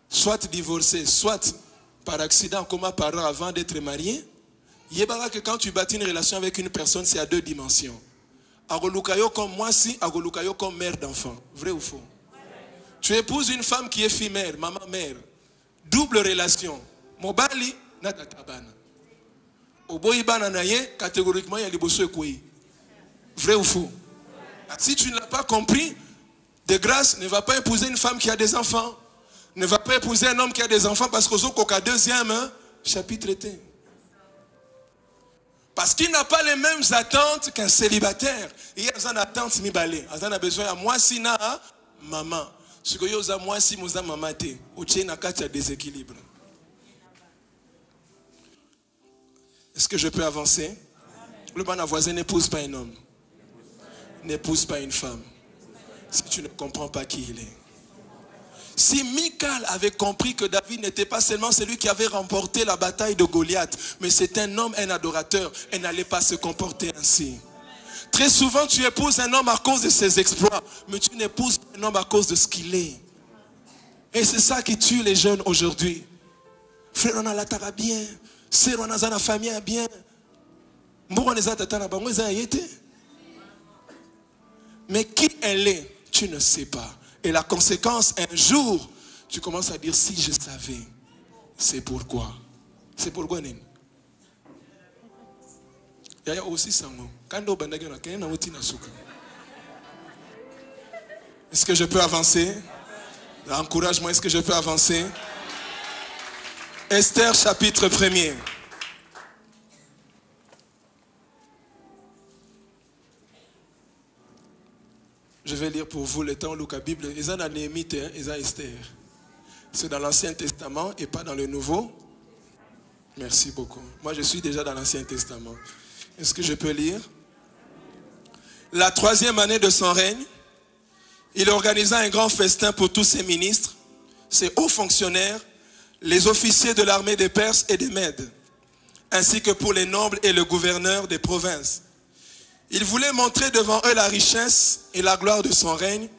soit divorcé, soit par accident comme parent avant d'être marié, il y a que quand tu bâtis une relation avec une personne, c'est à deux dimensions. Agolukayo comme moi si, agolukayo comme mère d'enfant. Vrai ou faux? Tu épouses une femme qui est fille-mère, maman-mère. Double relation. Mobali, natatabana. Oboibana naye, catégoriquement, il y a les bosso ekoué. Vrai ou faux? Si tu ne l'as pas compris, de grâce, ne va pas épouser une femme qui a des enfants. Ne va pas épouser un homme qui a des enfants parce qu'au deuxième chapitre était. Parce qu'il n'a pas les mêmes attentes qu'un célibataire. Il y a une attente mibalé. Il a besoin de moi si na maman. Ce que yoza moi si muza maman te. Oche na kacha déséquilibre. Est-ce que je peux avancer? Le bon voisin n'épouse pas un homme. N'épouse pas une femme. Si tu ne comprends pas qui il est. Si Michal avait compris que David n'était pas seulement celui qui avait remporté la bataille de Goliath, mais c'est un homme, un adorateur, elle n'allait pas se comporter ainsi. Très souvent, tu épouses un homme à cause de ses exploits, mais tu n'épouses pas un homme à cause de ce qu'il est. Et c'est ça qui tue les jeunes aujourd'hui. Frère, on a la tara bien. Sœur, on a la famille bien. Mais qui elle est, tu ne sais pas. Et la conséquence, un jour, tu commences à dire, si je savais, c'est pourquoi. C'est pourquoi, Nen. Il y a aussi ça. Est-ce que je peux avancer? Encourage-moi, est-ce que je peux avancer? Esther, chapitre 1er. Je vais lire pour vous le temps où la Bible, ils ont Néhémie, ils ont Esther. C'est dans l'Ancien Testament et pas dans le Nouveau. Merci beaucoup. Moi, je suis déjà dans l'Ancien Testament. Est-ce que je peux lire? La 3e année de son règne, il organisa un grand festin pour tous ses ministres, ses hauts fonctionnaires, les officiers de l'armée des Perses et des Mèdes, ainsi que pour les nobles et le gouverneur des provinces. Il voulait montrer devant eux la richesse et la gloire de son règne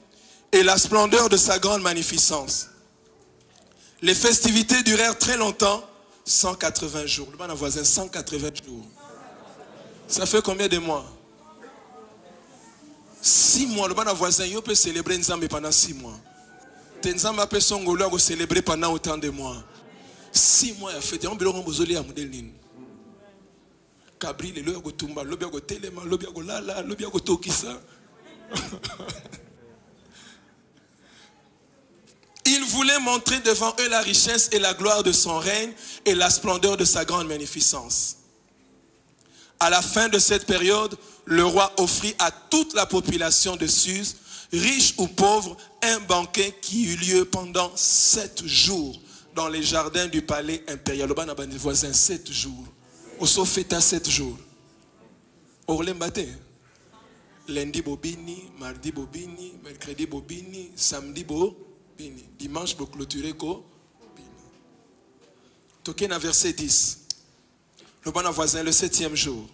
et la splendeur de sa grande magnificence. Les festivités durèrent très longtemps, 180 jours. Le bon voisin, 180 jours. Ça fait combien de mois? 6 mois. Le bon voisin, il peut célébrer Nzambe pendant 6 mois. Nzambe peut son célébrer pendant autant de mois. 6 mois, il a fait. On peut le modèle. Kabri le lobi tumba lobi go telema lobi go lala lobi go tokisa. Il voulait montrer devant eux la richesse et la gloire de son règne et la splendeur de sa grande magnificence. À la fin de cette période, le roi offrit à toute la population de Suse, riche ou pauvre, un banquet qui eut lieu pendant 7 jours dans les jardins du palais impérial. Le ban voisin 7 jours. Au Sofeta 7 jours. Orlembate. Lundi bobini, mardi bobini, mercredi bobini, samedi bobini, dimanche bo clôturer ko bini. Toqué na verset 10. Le bon voisin le 7e jour.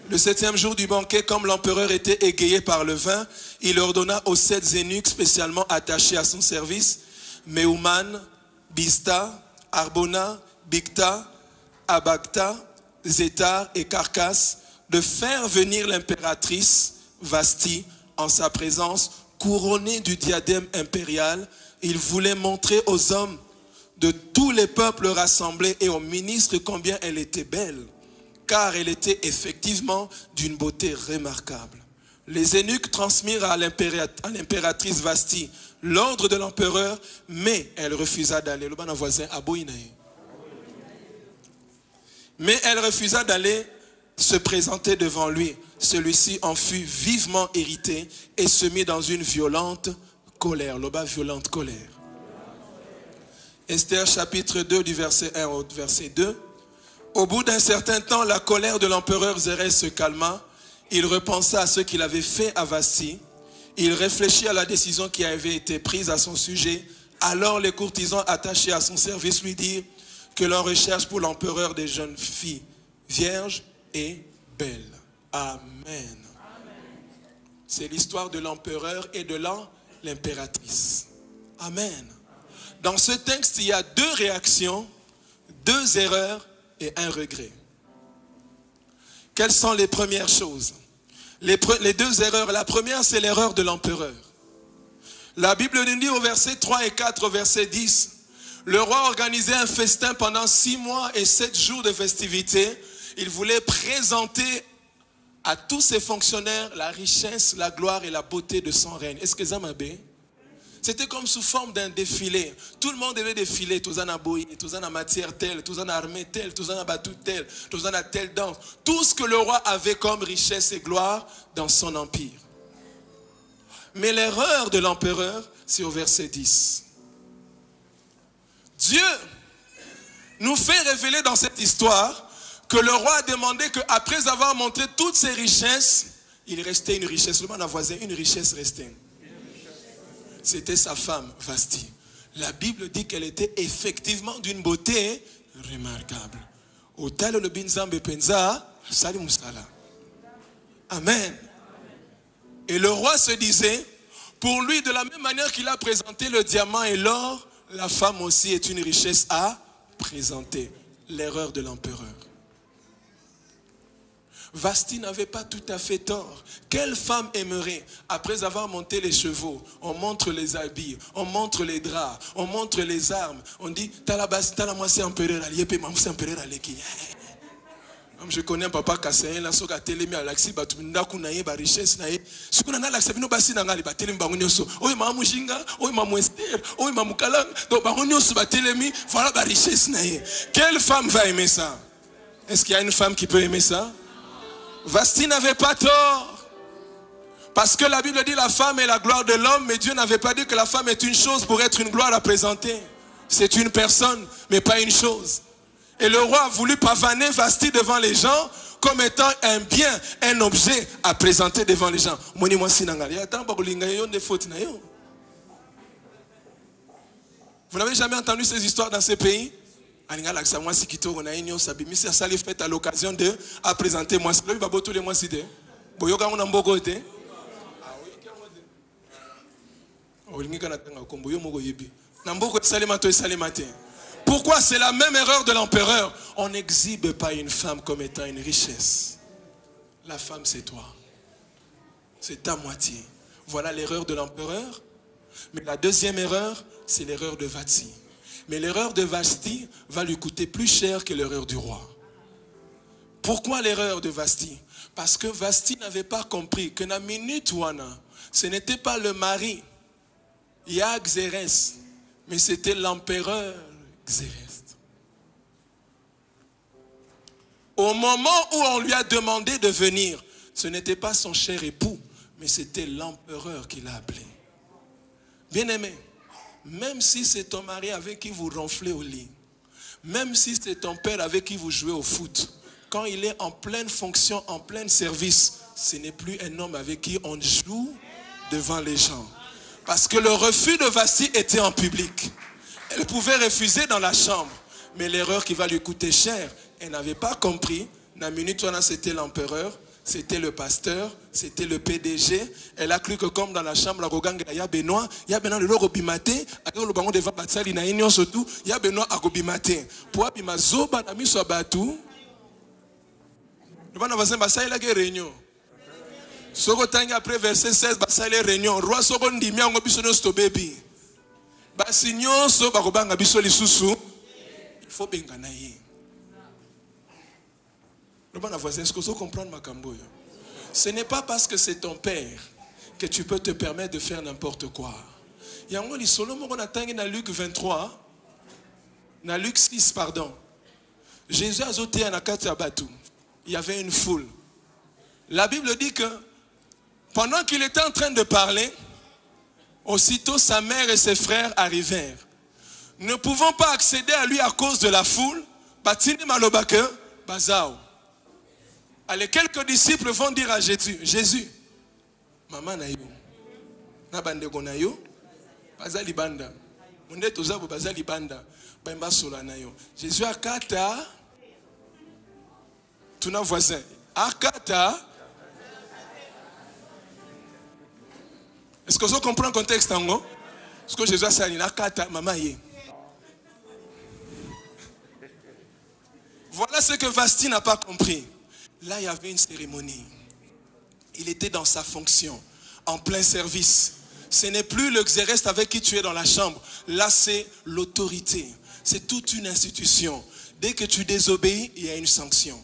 Le 7e jour du banquet, comme l'empereur était égayé par le vin, il ordonna aux 7 eunuques spécialement attachés à son service, Méouman, Bista, Arbona, Bicta, Abagta, Zétar et Carcasse, de faire venir l'impératrice Vasti en sa présence, couronnée du diadème impérial. Il voulait montrer aux hommes de tous les peuples rassemblés et aux ministres combien elle était belle, car elle était effectivement d'une beauté remarquable. Les eunuques transmirent à l'impératrice Vasti l'ordre de l'empereur, mais elle refusa d'aller. Le bon voisin mais elle refusa d'aller se présenter devant lui. Celui-ci en fut vivement irrité et se mit dans une violente colère. Le bas, violente colère. Esther chapitre 2 du verset 1 au verset 2. Au bout d'un certain temps, la colère de l'empereur Zérès se calma. Il repensa à ce qu'il avait fait à Vasti. Il réfléchit à la décision qui avait été prise à son sujet. Alors les courtisans attachés à son service lui dirent que l'on recherche pour l'empereur des jeunes filles vierges et belles. Amen. C'est l'histoire de l'empereur et de l'impératrice. Amen. Dans ce texte, il y a 2 réactions, 2 erreurs et un regret. Quelles sont les premières choses? Les 2 erreurs. La première, c'est l'erreur de l'empereur. La Bible nous dit au verset 3 et 4, au verset 10, le roi organisait un festin pendant 6 mois et 7 jours de festivités. Il voulait présenter à tous ses fonctionnaires la richesse, la gloire et la beauté de son règne. Est-ce que ça m'a bien? C'était comme sous forme d'un défilé. Tout le monde devait défiler. Tous en a boy, tous en a matière telle, tous en a armée telle, tous en a battu telle, tous en a telle danse. Tout ce que le roi avait comme richesse et gloire dans son empire. Mais l'erreur de l'empereur, c'est au verset 10. Dieu nous fait révéler dans cette histoire que le roi a demandé qu'après avoir montré toutes ses richesses, il restait une richesse. Le monde voisin, une richesse restait. C'était sa femme, Vasti. La Bible dit qu'elle était effectivement d'une beauté remarquable. Amen. Et le roi se disait, pour lui, de la même manière qu'il a présenté le diamant et l'or, la femme aussi est une richesse à présenter. L'erreur de l'empereur. Vasti n'avait pas tout à fait tort. Quelle femme aimerait, après avoir monté les chevaux, on montre les habits, on montre les draps, on montre les armes, on dit, je connais un papa Kassaïen, là, so télémi à l'axi, batumindako naie, ba richesse naie. Ce qu'on a l'accès, nous basi nangali, ba télémi bangonyoso. Oi mamu jinga, oi mamu Esther, oi mamu Kalang, donc bangonyoso ba télémi, voilà ba richesse naie. Quelle femme va aimer ça? Est-ce qu'il y a une femme qui peut aimer ça? Vasti n'avait pas tort. Parce que la Bible dit la femme est la gloire de l'homme, mais Dieu n'avait pas dit que la femme est une chose pour être une gloire à présenter. C'est une personne, mais pas une chose. Et le roi a voulu pavaner Vasti devant les gens comme étant un bien, un objet à présenter devant les gens. Vous n'avez jamais entendu ces histoires dans ces pays? À l'occasion de présenter moi. Pourquoi? C'est la même erreur de l'empereur. On n'exhibe pas une femme comme étant une richesse. La femme, c'est toi. C'est ta moitié. Voilà l'erreur de l'empereur. Mais la deuxième erreur, c'est l'erreur de Vasti. Mais l'erreur de Vasti va lui coûter plus cher que l'erreur du roi. Pourquoi l'erreur de Vasti? Parce que Vasti n'avait pas compris que la minute wana, ce n'était pas le mari, Yag Zérès, mais c'était l'empereur Xéreste. Au moment où on lui a demandé de venir, ce n'était pas son cher époux, mais c'était l'empereur qui l'a appelé. Bien-aimé, même si c'est ton mari avec qui vous ronflez au lit, même si c'est ton père avec qui vous jouez au foot, quand il est en pleine fonction, en plein service, ce n'est plus un homme avec qui on joue devant les gens. Parce que le refus de Vasti était en public. Elle pouvait refuser dans la chambre, mais l'erreur qui va lui coûter cher, elle n'avait pas compris. La minute où c'était l'empereur, c'était le pasteur, c'était le PDG. Elle a cru que comme dans la chambre, il y a Benoît, il y a Benoît le Robimate, il y a le bango devant Batsali, il y a Benoît à Robimate. Pour Abima Zoba, il a mis sur Batou. Le bango va s'embrasser, il a une réunion. Soko tangi après verset 16, Batsali réunion. Roi Soko ndimi a ngobi sono sto baby. Basignon so bakobanga biso lisusu. Il faut bengana ye. Est-ce que vous comprenez ma camboya? Ce n'est pas parce que c'est ton père que tu peux te permettre de faire n'importe quoi. Il y a un solo on a tangi dans Luc 23, dans Luc 6, pardon. Jésus a zoté à Nakati Abatou. Il y avait une foule. La Bible dit que pendant qu'il était en train de parler, aussitôt sa mère et ses frères arrivèrent. Ne pouvant pas accéder à lui à cause de la foule, Batini Malobake, Bazao. Allez, quelques disciples vont dire à Jésus, Jésus, maman na yo, na bande ko na yo, bazali banda, munde tozabo bazali banda, bamba sola na yo. Jésus akata, tuna voisin, akata. Est-ce que vous comprenez le contexte en gros? Ce que Jésus a dit, akata, maman ye. Voilà ce que Vasti n'a pas compris. Là, il y avait une cérémonie. Il était dans sa fonction, en plein service. Ce n'est plus le Xéreste avec qui tu es dans la chambre. Là, c'est l'autorité. C'est toute une institution. Dès que tu désobéis, il y a une sanction.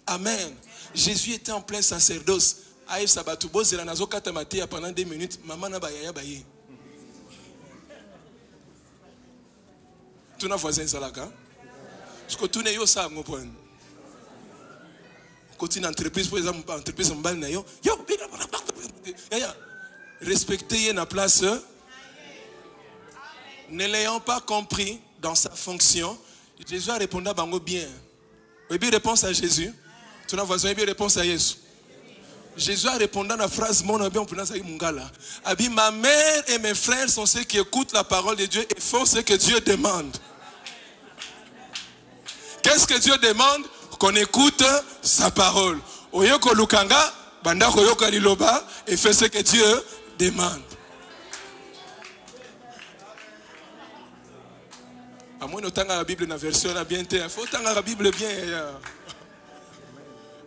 Amen. Jésus était en plein sacerdoce. Aïe Sabatubo, c'est la nazo katamati pendant 2 minutes. Maman n'a pas yabaye. Tu n'as voisin salaka? Parce que tu n'es pas ça, mon point. Continue entreprise, pour exemple, entreprise en bas, respectez la place. Ne l'ayant pas compris dans sa fonction, Jésus a répondu à Bango bien. Oui, bien réponse à Jésus. Tu n'as voisin, bien réponse à Jésus. Jésus a répondu à la phrase, mon bien, on prononce avec Mungala. Abi, ma mère et mes frères sont ceux qui écoutent la parole de Dieu et font ce que Dieu demande. Qu'est-ce que Dieu demande? Qu'on écoute sa parole. Oyoko Lukanga, Banda Koyoka Liloba, et fait ce que Dieu demande. À moins de la Bible, la version là bien, il faut tanga la Bible bien.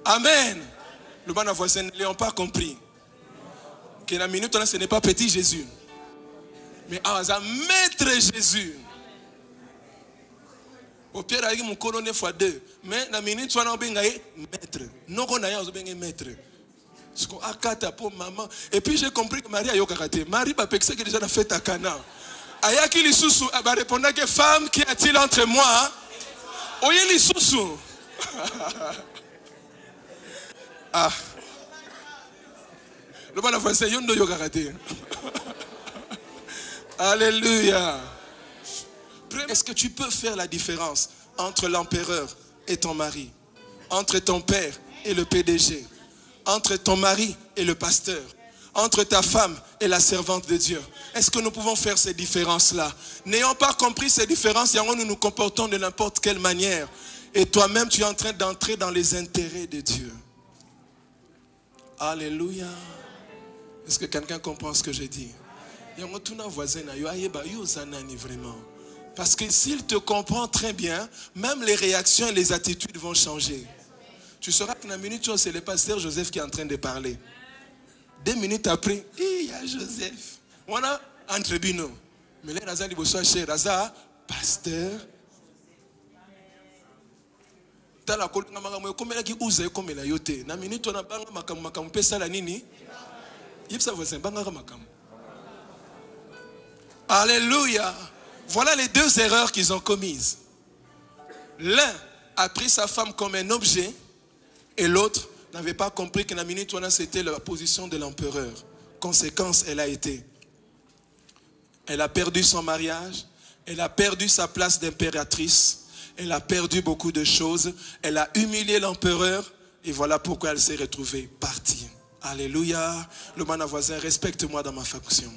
Amen. Le bon voisin ne l'ont pas compris. Que la minute là, ce n'est pas petit Jésus, mais maître Jésus. Au pire, il y a mon colonne fois 2. Mais la minute, tu as un maître. Non, on a un maître. Et puis j'ai compris que Marie a eu karaté. Marie a pensé que déjà a fait à Cana. Ayaki Lissousou a répondu que femme, qu'y a-t-il entre moi? Oye Lissousou. Ah. Le bon enfant, c'est Yondo Yo karaté. Alléluia. Est-ce que tu peux faire la différence entre l'empereur et ton mari, entre ton père et le PDG, entre ton mari et le pasteur, entre ta femme et la servante de Dieu? Est-ce que nous pouvons faire ces différences-là? N'ayant pas compris ces différences, nous nous comportons de n'importe quelle manière. Et toi-même, tu es en train d'entrer dans les intérêts de Dieu. Alléluia. Est-ce que quelqu'un comprend ce que je dis? Vraiment. Parce que s'il te comprend très bien, même les réactions et les attitudes vont changer. Tu sauras qu'une minute, c'est le pasteur Joseph qui est en train de parler. 2 minutes après, il y a Joseph. On a un tribunal. Mais là, Raza Liboso cher Raza, pasteur. T'as la colonne, comme elle a dit, où est comme elle a yoté. Na minute, on a banga makam pesa la nini. Yip sa voisin, banga makam. Alléluia. Voilà les deux erreurs qu'ils ont commises. L'un a pris sa femme comme un objet et l'autre n'avait pas compris que la minute où c'était la position de l'empereur. Conséquence, elle a été. Elle a perdu son mariage, elle a perdu sa place d'impératrice, elle a perdu beaucoup de choses, elle a humilié l'empereur et voilà pourquoi elle s'est retrouvée partie. Alléluia. Le man voisin, respecte-moi dans ma fonction.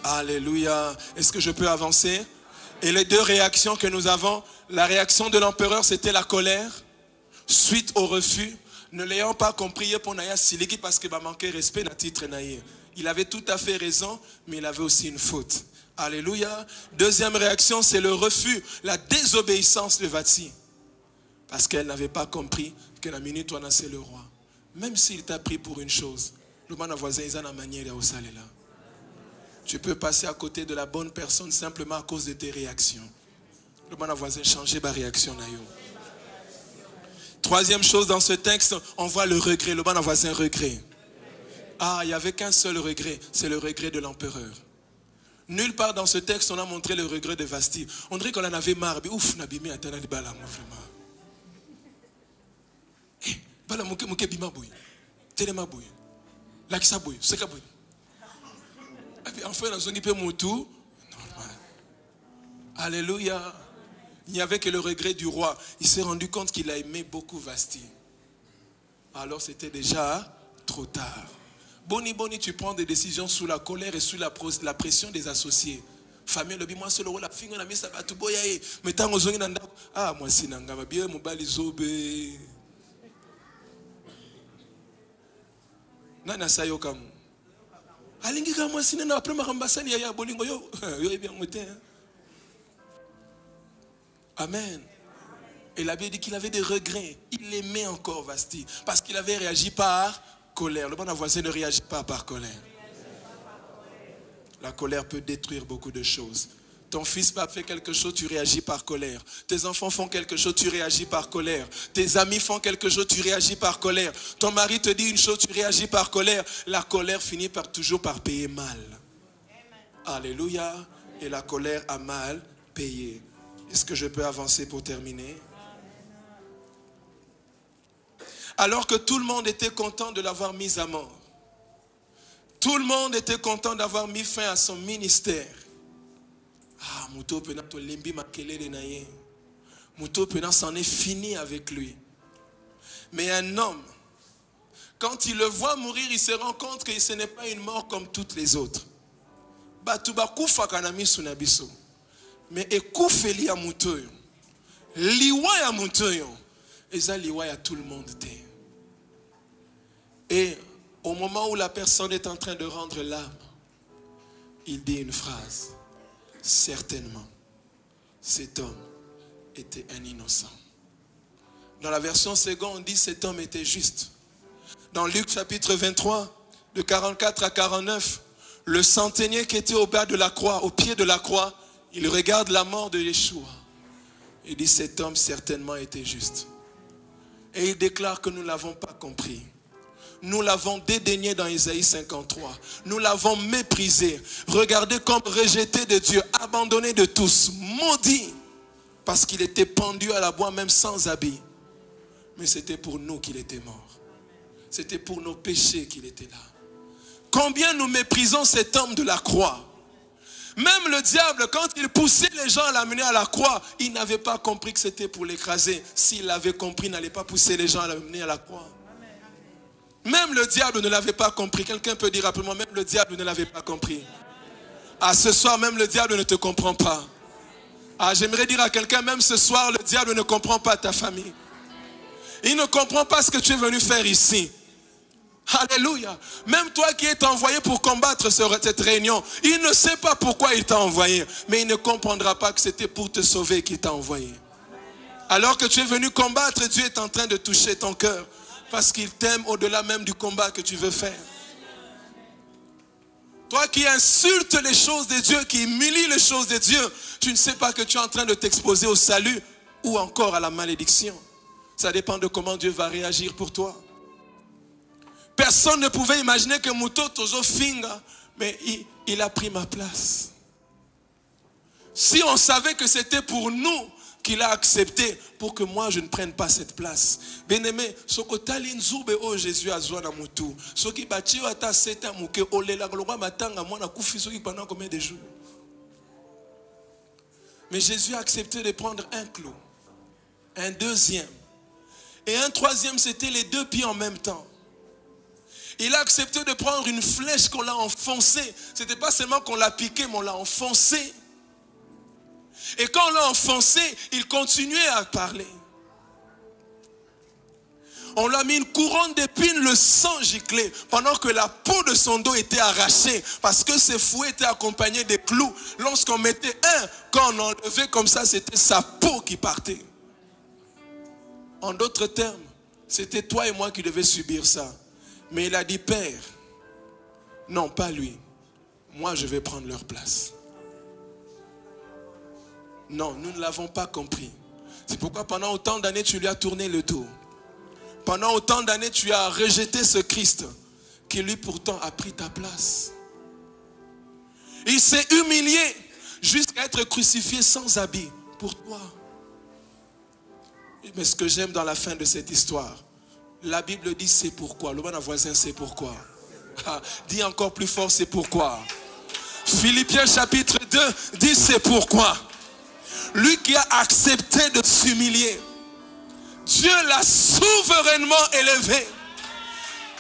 Alléluia. Est-ce que je peux avancer? Et les deux réactions que nous avons, la réaction de l'empereur, c'était la colère, suite au refus. Ne l'ayant pas compris, parce qu'il m'a manqué respect dans titre. Il avait tout à fait raison, mais il avait aussi une faute. Alléluia. Deuxième réaction, c'est le refus, la désobéissance de Vati. Parce qu'elle n'avait pas compris que la minute où on a c'est le roi. Même s'il t'a pris pour une chose, le man voisin, il a la manière au salé là. Tu peux passer à côté de la bonne personne simplement à cause de tes réactions. Le man voisin, changer ma réaction. Troisième chose dans ce texte, on voit le regret. Le man voisin, regret. Ah, il n'y avait qu'un seul regret, c'est le regret de l'empereur. Nulle part dans ce texte, on a montré le regret de Vasti. On dirait qu'on en avait marre. Ouf, Nabimi a tenu vraiment. Bala muke bima boy. Telema boy. Lakisa boy, seka boy. Et puis enfin, dans son peu moutou. Normal. Alléluia. Il n'y avait que le regret du roi. Il s'est rendu compte qu'il a aimé beaucoup Vasti. Alors c'était déjà trop tard. Boni, tu prends des décisions sous la colère et sous la pression des associés. Famille, le moi seul rôle la fin on a mis ça à tout boyaye. Mais tant aux ongis nanda. Ah moi si nanga ma bien mon bali zobe. Nana sayo kam. Alingi kam moi si nana après ma rambasani ya bolingo yo bien moté. Amen. Et la Bible dit qu'il avait des regrets. Il aimait encore Vasti parce qu'il avait réagi par colère. Le bon voisin ne réagit pas par colère. La colère peut détruire beaucoup de choses. Ton fils va faire quelque chose, tu réagis par colère. Tes enfants font quelque chose, tu réagis par colère. Tes amis font quelque chose, tu réagis par colère. Ton mari te dit une chose, tu réagis par colère. La colère finit toujours par payer mal. Alléluia. Et la colère a mal payé. Est-ce que je peux avancer pour terminer? Alors que tout le monde était content de l'avoir mis à mort. Tout le monde était content d'avoir mis fin à son ministère. Ah, Mouto Pena to lembi makele de naye. Mouto Pena s'en est fini avec lui. Mais un homme, quand il le voit mourir, il se rend compte que ce n'est pas une mort comme toutes les autres. Batuba kufa kanami sunabiso. Mais ekoufeli ya Mouto yo. Liwa ya Mouto yo. Eza liwa ya tout le monde te. Et au moment où la personne est en train de rendre l'âme, il dit une phrase. Certainement, cet homme était un innocent. Dans la version seconde, on dit cet homme était juste. Dans Luc chapitre 23, de 44 à 49, le centenier qui était au bas de la croix, au pied de la croix, il regarde la mort de Yeshua. Il dit cet homme certainement était juste. Et il déclare que nous ne l'avons pas compris. Nous l'avons dédaigné dans Isaïe 53. Nous l'avons méprisé. Regardé comme rejeté de Dieu, abandonné de tous, maudit. Parce qu'il était pendu à la bois même sans habit. Mais c'était pour nous qu'il était mort. C'était pour nos péchés qu'il était là. Combien nous méprisons cet homme de la croix. Même le diable, quand il poussait les gens à l'amener à la croix, il n'avait pas compris que c'était pour l'écraser. S'il l'avait compris, il n'allait pas pousser les gens à l'amener à la croix. Même le diable ne l'avait pas compris. Quelqu'un peut dire rapidement, même le diable ne l'avait pas compris. Ah, ce soir, même le diable ne te comprend pas. Ah, j'aimerais dire à quelqu'un, même ce soir, le diable ne comprend pas ta famille. Il ne comprend pas ce que tu es venu faire ici. Alléluia. Même toi qui es envoyé pour combattre cette réunion, il ne sait pas pourquoi il t'a envoyé. Mais il ne comprendra pas que c'était pour te sauver qu'il t'a envoyé. Alors que tu es venu combattre, Dieu est en train de toucher ton cœur. Parce qu'il t'aime au-delà même du combat que tu veux faire. Toi qui insultes les choses de Dieu, qui humilie les choses de Dieu, tu ne sais pas que tu es en train de t'exposer au salut ou encore à la malédiction. Ça dépend de comment Dieu va réagir pour toi. Personne ne pouvait imaginer que Mouto Tozo Finga, mais il a pris ma place. Si on savait que c'était pour nous qu'il a accepté, pour que moi je ne prenne pas cette place. Bien-aimé, sokotali nzube o Jésus azwa na mutu. Soki bachio ata seta muke olela globwa matanga mwana kufi soki pendant combien de jours. Mais Jésus a accepté de prendre un clou, un deuxième et un troisième, c'était les deux pieds en même temps. Il a accepté de prendre une flèche qu'on l'a enfoncée. C'était pas seulement qu'on l'a piqué, mais on l'a enfoncé. Et quand on l'a enfoncé, il continuait à parler. On lui a mis une couronne d'épines, le sang giclait, pendant que la peau de son dos était arrachée, parce que ses fouets étaient accompagnés des clous. Lorsqu'on mettait un, quand on enlevait comme ça, c'était sa peau qui partait. En d'autres termes, c'était toi et moi qui devions subir ça. Mais il a dit, Père, non, pas lui. Moi, je vais prendre leur place. Non, nous ne l'avons pas compris. C'est pourquoi pendant autant d'années, tu lui as tourné le dos. Pendant autant d'années, tu as rejeté ce Christ qui lui pourtant a pris ta place. Il s'est humilié jusqu'à être crucifié sans habit pour toi. Mais ce que j'aime dans la fin de cette histoire, la Bible dit c'est pourquoi. Le bon voisin, c'est pourquoi. Ah, dis encore plus fort, c'est pourquoi. Philippiens chapitre 2 dit c'est pourquoi. Lui qui a accepté de s'humilier, Dieu l'a souverainement élevé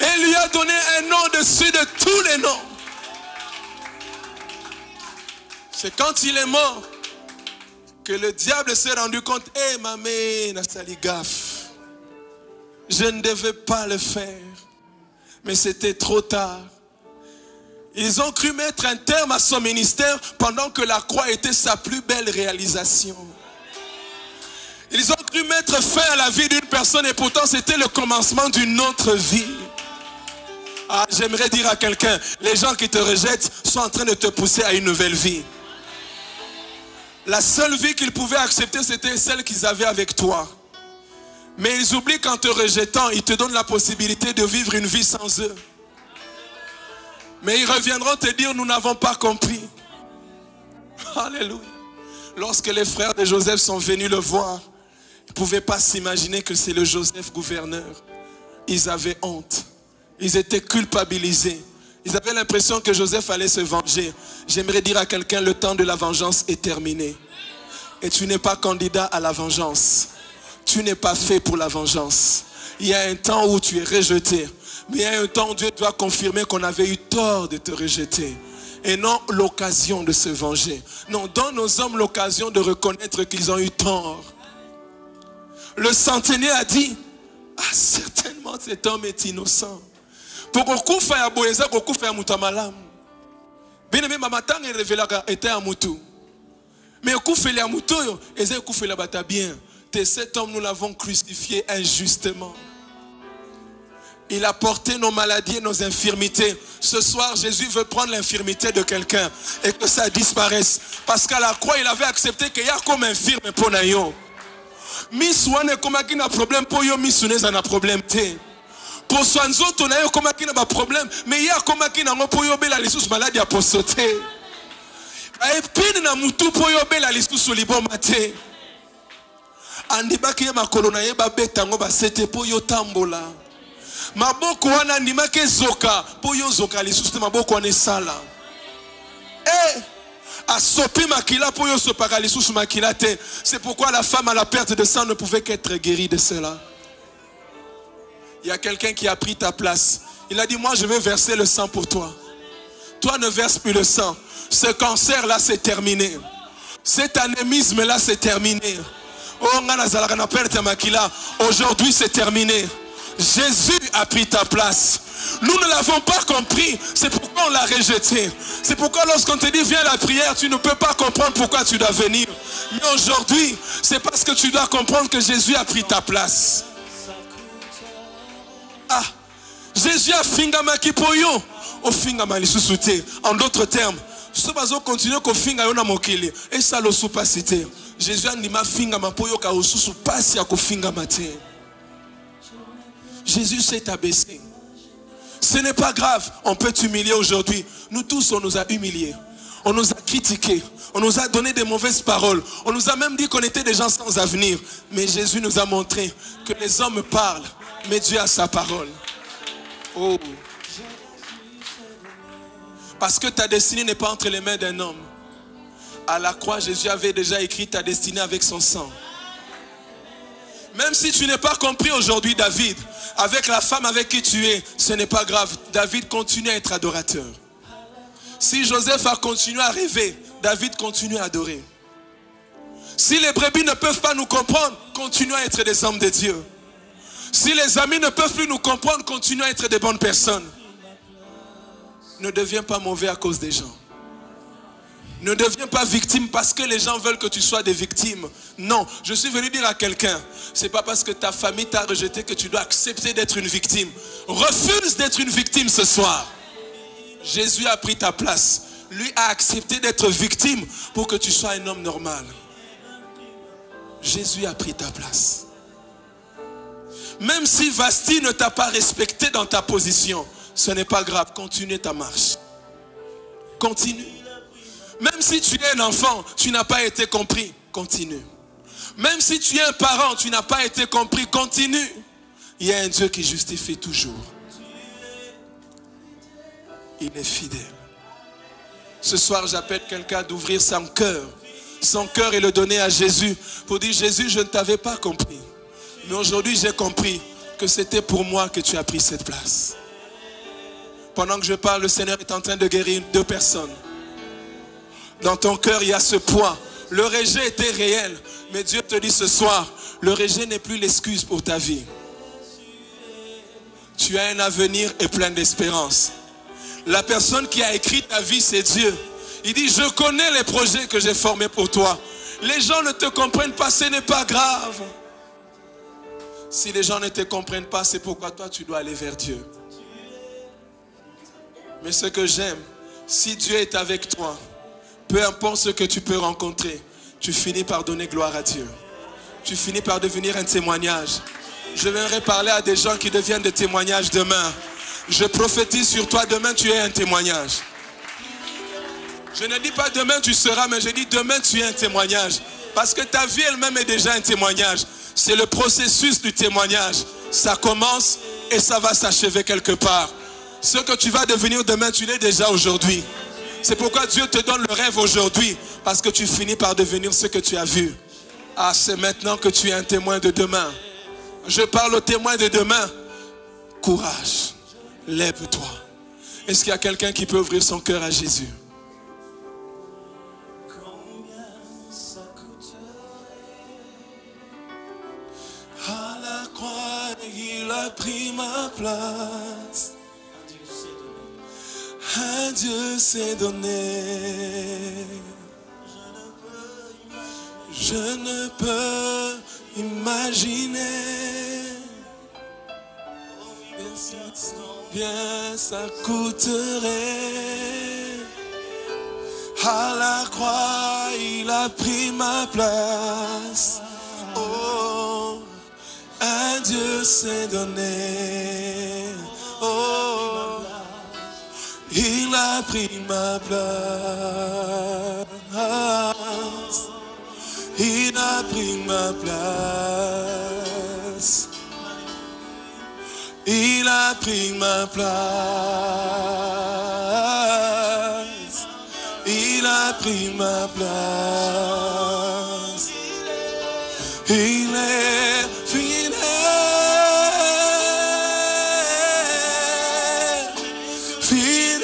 et lui a donné un nom dessus de tous les noms. C'est quand il est mort que le diable s'est rendu compte, hé mamé, Nastali gaffe, je ne devais pas le faire, mais c'était trop tard. Ils ont cru mettre un terme à son ministère pendant que la croix était sa plus belle réalisation. Ils ont cru mettre fin à la vie d'une personne et pourtant c'était le commencement d'une autre vie. Ah, j'aimerais dire à quelqu'un, les gens qui te rejettent sont en train de te pousser à une nouvelle vie. La seule vie qu'ils pouvaient accepter, c'était celle qu'ils avaient avec toi. Mais ils oublient qu'en te rejetant, ils te donnent la possibilité de vivre une vie sans eux. Mais ils reviendront te dire, nous n'avons pas compris. Alléluia. Lorsque les frères de Joseph sont venus le voir, ils ne pouvaient pas s'imaginer que c'est le Joseph gouverneur. Ils avaient honte. Ils étaient culpabilisés. Ils avaient l'impression que Joseph allait se venger. J'aimerais dire à quelqu'un, le temps de la vengeance est terminé. Et tu n'es pas candidat à la vengeance. Tu n'es pas fait pour la vengeance. Il y a un temps où tu es rejeté. Mais il y a un temps où Dieu doit confirmer qu'on avait eu tort de te rejeter. Et non l'occasion de se venger. Non, donne aux hommes l'occasion de reconnaître qu'ils ont eu tort. Le centenier a dit, ah, certainement cet homme est innocent. Pour qu'on fasse à Boéza, qu'on fasse à Moutamalam. Bien aimé, ma matang est révélée était à Moutou. Mais qu'on fait à Moutou, et qu'on fait la bataille bien. Cet homme, nous l'avons crucifié injustement. Il a porté nos maladies et nos infirmités. Ce soir, Jésus veut prendre l'infirmité de quelqu'un et que ça disparaisse. Parce qu'à la croix, il avait accepté qu'il y a comme infirme pour nous. Miss Wane komaki na problème pour yo, Miss Suneza na problème te. Pour Swanzo, on a eu komaki na problème, mais il y a komaki na pour yo bela lisus maladie à posote. A épine na mutu pour yo bela lisus libo mate. Andibaki ya makolo na ye ba beta ngo ba sete pour yo tambola. Maboko wana ndimake zoka pour yo zoka lisus te maboko wana sala. Asopi makila pour yo sopaka lisus makila te. C'est pourquoi la femme à la perte de sang ne pouvait qu'être guérie de cela. Il y a quelqu'un qui a pris ta place. Il a dit, moi je vais verser le sang pour toi. Toi ne verse plus le sang. Ce cancer là c'est terminé. Cet anémisme là c'est terminé. Aujourd'hui c'est terminé. Jésus a pris ta place. Nous ne l'avons pas compris. C'est pourquoi on l'a rejeté. C'est pourquoi lorsqu'on te dit viens à la prière, tu ne peux pas comprendre pourquoi tu dois venir. Mais aujourd'hui, c'est parce que tu dois comprendre que Jésus a pris ta place. Ah, Jésus a fingama kipoyo, o fingama lisusuté. En d'autres termes, ce bazo continue ko finga yo na mokili. Et ça le sous pas cité. Jésus a dit ma fingama poyo ka osusu pasi ya ko fingama te. Jésus s'est abaissé. Ce n'est pas grave, on peut t'humilier aujourd'hui. Nous tous, on nous a humiliés. On nous a critiqués. On nous a donné des mauvaises paroles. On nous a même dit qu'on était des gens sans avenir. Mais Jésus nous a montré que les hommes parlent, mais Dieu a sa parole. Oh. Parce que ta destinée n'est pas entre les mains d'un homme. À la croix, Jésus avait déjà écrit ta destinée avec son sang. Même si tu n'es pas compris aujourd'hui, David, avec la femme avec qui tu es, ce n'est pas grave. David continue à être adorateur. Si Joseph a continué à rêver, David continue à adorer. Si les brebis ne peuvent pas nous comprendre, continuons à être des hommes de Dieu. Si les amis ne peuvent plus nous comprendre, continuons à être des bonnes personnes. Ne deviens pas mauvais à cause des gens. Ne deviens pas victime parce que les gens veulent que tu sois des victimes. Non, je suis venu dire à quelqu'un, c'est pas parce que ta famille t'a rejeté que tu dois accepter d'être une victime. Refuse d'être une victime ce soir. Jésus a pris ta place. Lui a accepté d'être victime pour que tu sois un homme normal. Jésus a pris ta place. Même si Vasti ne t'a pas respecté dans ta position, ce n'est pas grave, continue ta marche. Continue. Même si tu es un enfant, tu n'as pas été compris, continue. Même si tu es un parent, tu n'as pas été compris, continue. Il y a un Dieu qui justifie toujours. Il est fidèle. Ce soir, j'appelle quelqu'un d'ouvrir son cœur et le donner à Jésus pour dire, Jésus, je ne t'avais pas compris. Mais aujourd'hui, j'ai compris que c'était pour moi que tu as pris cette place. Pendant que je parle, le Seigneur est en train de guérir 2 personnes. Dans ton cœur, il y a ce poids. Le rejet était réel. Mais Dieu te dit ce soir, le rejet n'est plus l'excuse pour ta vie. Tu as un avenir et plein d'espérance. La personne qui a écrit ta vie, c'est Dieu. Il dit, je connais les projets que j'ai formés pour toi. Les gens ne te comprennent pas, ce n'est pas grave. Si les gens ne te comprennent pas, c'est pourquoi toi, tu dois aller vers Dieu. Mais ce que j'aime, si Dieu est avec toi, peu importe ce que tu peux rencontrer, tu finis par donner gloire à Dieu. Tu finis par devenir un témoignage. Je viendrai parler à des gens qui deviennent des témoignages demain. Je prophétise sur toi, demain tu es un témoignage. Je ne dis pas demain tu seras, mais je dis demain tu es un témoignage. Parce que ta vie elle-même est déjà un témoignage. C'est le processus du témoignage. Ça commence et ça va s'achever quelque part. Ce que tu vas devenir demain, tu l'es déjà aujourd'hui. C'est pourquoi Dieu te donne le rêve aujourd'hui. Parce que tu finis par devenir ce que tu as vu. Ah, c'est maintenant que tu es un témoin de demain. Je parle aux témoins de demain. Courage. Lève-toi. Est-ce qu'il y a quelqu'un qui peut ouvrir son cœur à Jésus? À la croix, il a pris ma place. Un Dieu s'est donné. Je ne peux imaginer bien ça coûterait. À la croix, il a pris ma place. Oh, un Dieu s'est donné. Oh, il a pris ma place. Il a pris ma place. Il a pris ma place. Il a pris ma place. Il est fidèle. Fidèle.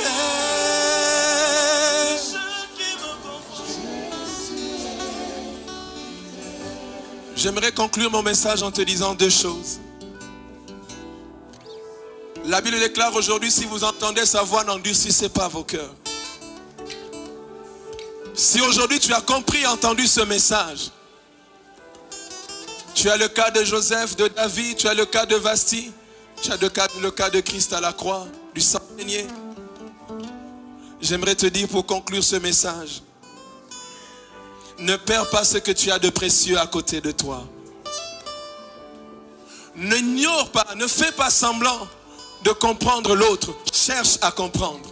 J'aimerais conclure mon message en te disant 2 choses. La Bible déclare aujourd'hui, si vous entendez sa voix, n'endurcissez pas vos cœurs. Si aujourd'hui tu as compris et entendu ce message, tu as le cas de Joseph, de David, tu as le cas de Vasti, tu as le cas de Christ à la croix, du sang saigné. J'aimerais te dire pour conclure ce message, ne perds pas ce que tu as de précieux à côté de toi. N'ignore pas, ne fais pas semblant de comprendre l'autre. Cherche à comprendre.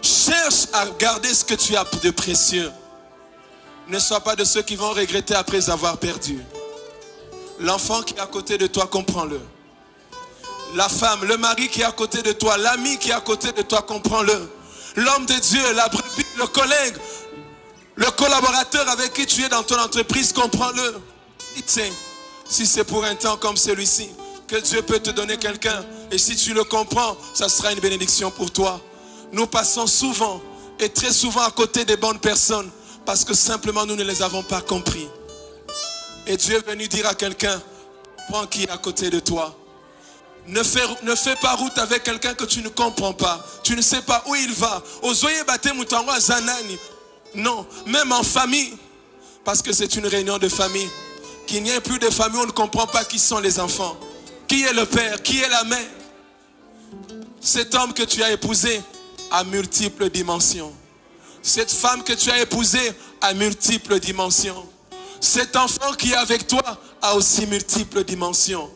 Cherche à garder ce que tu as de précieux. Ne sois pas de ceux qui vont regretter après avoir perdu. L'enfant qui est à côté de toi, comprends-le. La femme, le mari qui est à côté de toi, l'ami qui est à côté de toi, comprends-le. L'homme de Dieu, la brebis, le collègue, le collaborateur avec qui tu es dans ton entreprise, comprends-le. Tiens, si c'est pour un temps comme celui-ci, que Dieu peut te donner quelqu'un, et si tu le comprends, ça sera une bénédiction pour toi. Nous passons souvent et très souvent à côté des bonnes personnes parce que simplement nous ne les avons pas compris. Et Dieu est venu dire à quelqu'un, prends qui est à côté de toi. Ne fais pas route avec quelqu'un que tu ne comprends pas. Tu ne sais pas où il va. Non, même en famille, parce que c'est une réunion de famille. Qu'il n'y ait plus de famille, on ne comprend pas qui sont les enfants. Qui est le père, qui est la mère. Cet homme que tu as épousé a multiples dimensions. Cette femme que tu as épousée a multiples dimensions. Cet enfant qui est avec toi a aussi multiples dimensions.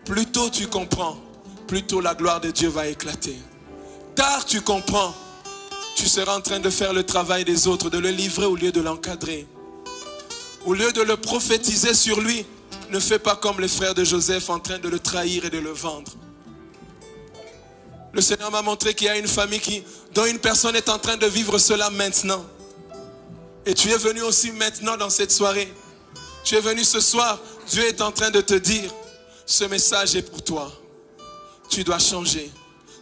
Plus tôt tu comprends, plus tôt la gloire de Dieu va éclater. Tard tu comprends, tu seras en train de faire le travail des autres, de le livrer au lieu de l'encadrer. Au lieu de le prophétiser sur lui, ne fais pas comme les frères de Joseph en train de le trahir et de le vendre. Le Seigneur m'a montré qu'il y a une famille dont une personne est en train de vivre cela maintenant. Et tu es venu aussi maintenant dans cette soirée. Tu es venu ce soir, Dieu est en train de te dire, ce message est pour toi. Tu dois changer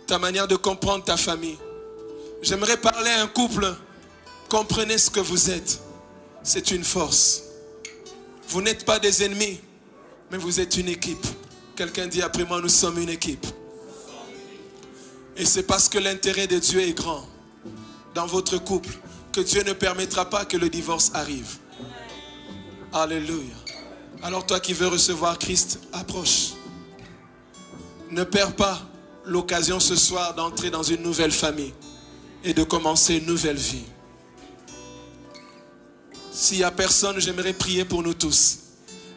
ta manière de comprendre ta famille. J'aimerais parler à un couple. Comprenez ce que vous êtes. C'est une force. Vous n'êtes pas des ennemis, mais vous êtes une équipe. Quelqu'un dit après moi, nous sommes une équipe. Et c'est parce que l'intérêt de Dieu est grand dans votre couple que Dieu ne permettra pas que le divorce arrive. Alléluia. Alors toi qui veux recevoir Christ, approche. Ne perds pas l'occasion ce soir d'entrer dans une nouvelle famille et de commencer une nouvelle vie. S'il n'y a personne, j'aimerais prier pour nous tous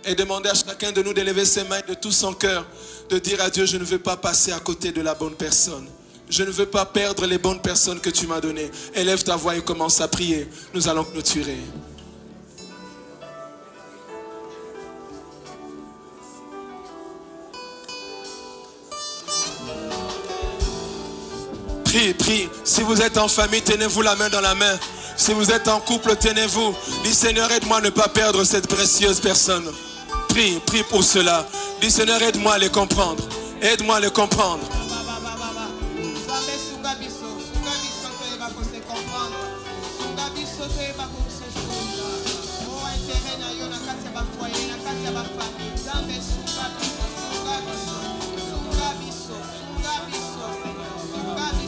et demander à chacun de nous d'élever ses mains de tout son cœur, de dire à Dieu, je ne veux pas passer à côté de la bonne personne. Je ne veux pas perdre les bonnes personnes que tu m'as données. Élève ta voix et commence à prier. Nous allons clôturer. Prie, prie. Si vous êtes en famille, tenez-vous la main dans la main. Si vous êtes en couple, tenez-vous. Dis Seigneur, aide-moi à ne pas perdre cette précieuse personne. Prie, prie pour cela. Dis Seigneur, aide-moi à les comprendre. Aide-moi à les comprendre.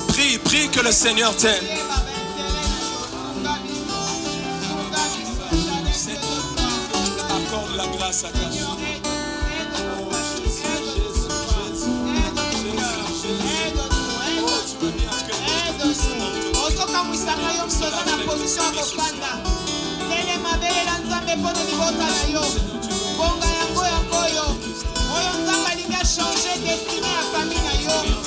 Prie, prie que le Seigneur t'aide. Accorde la grâce à ta vie. Bonga yango yango yo. Oyo nzambe alingi a changer destiné ya famille na yo.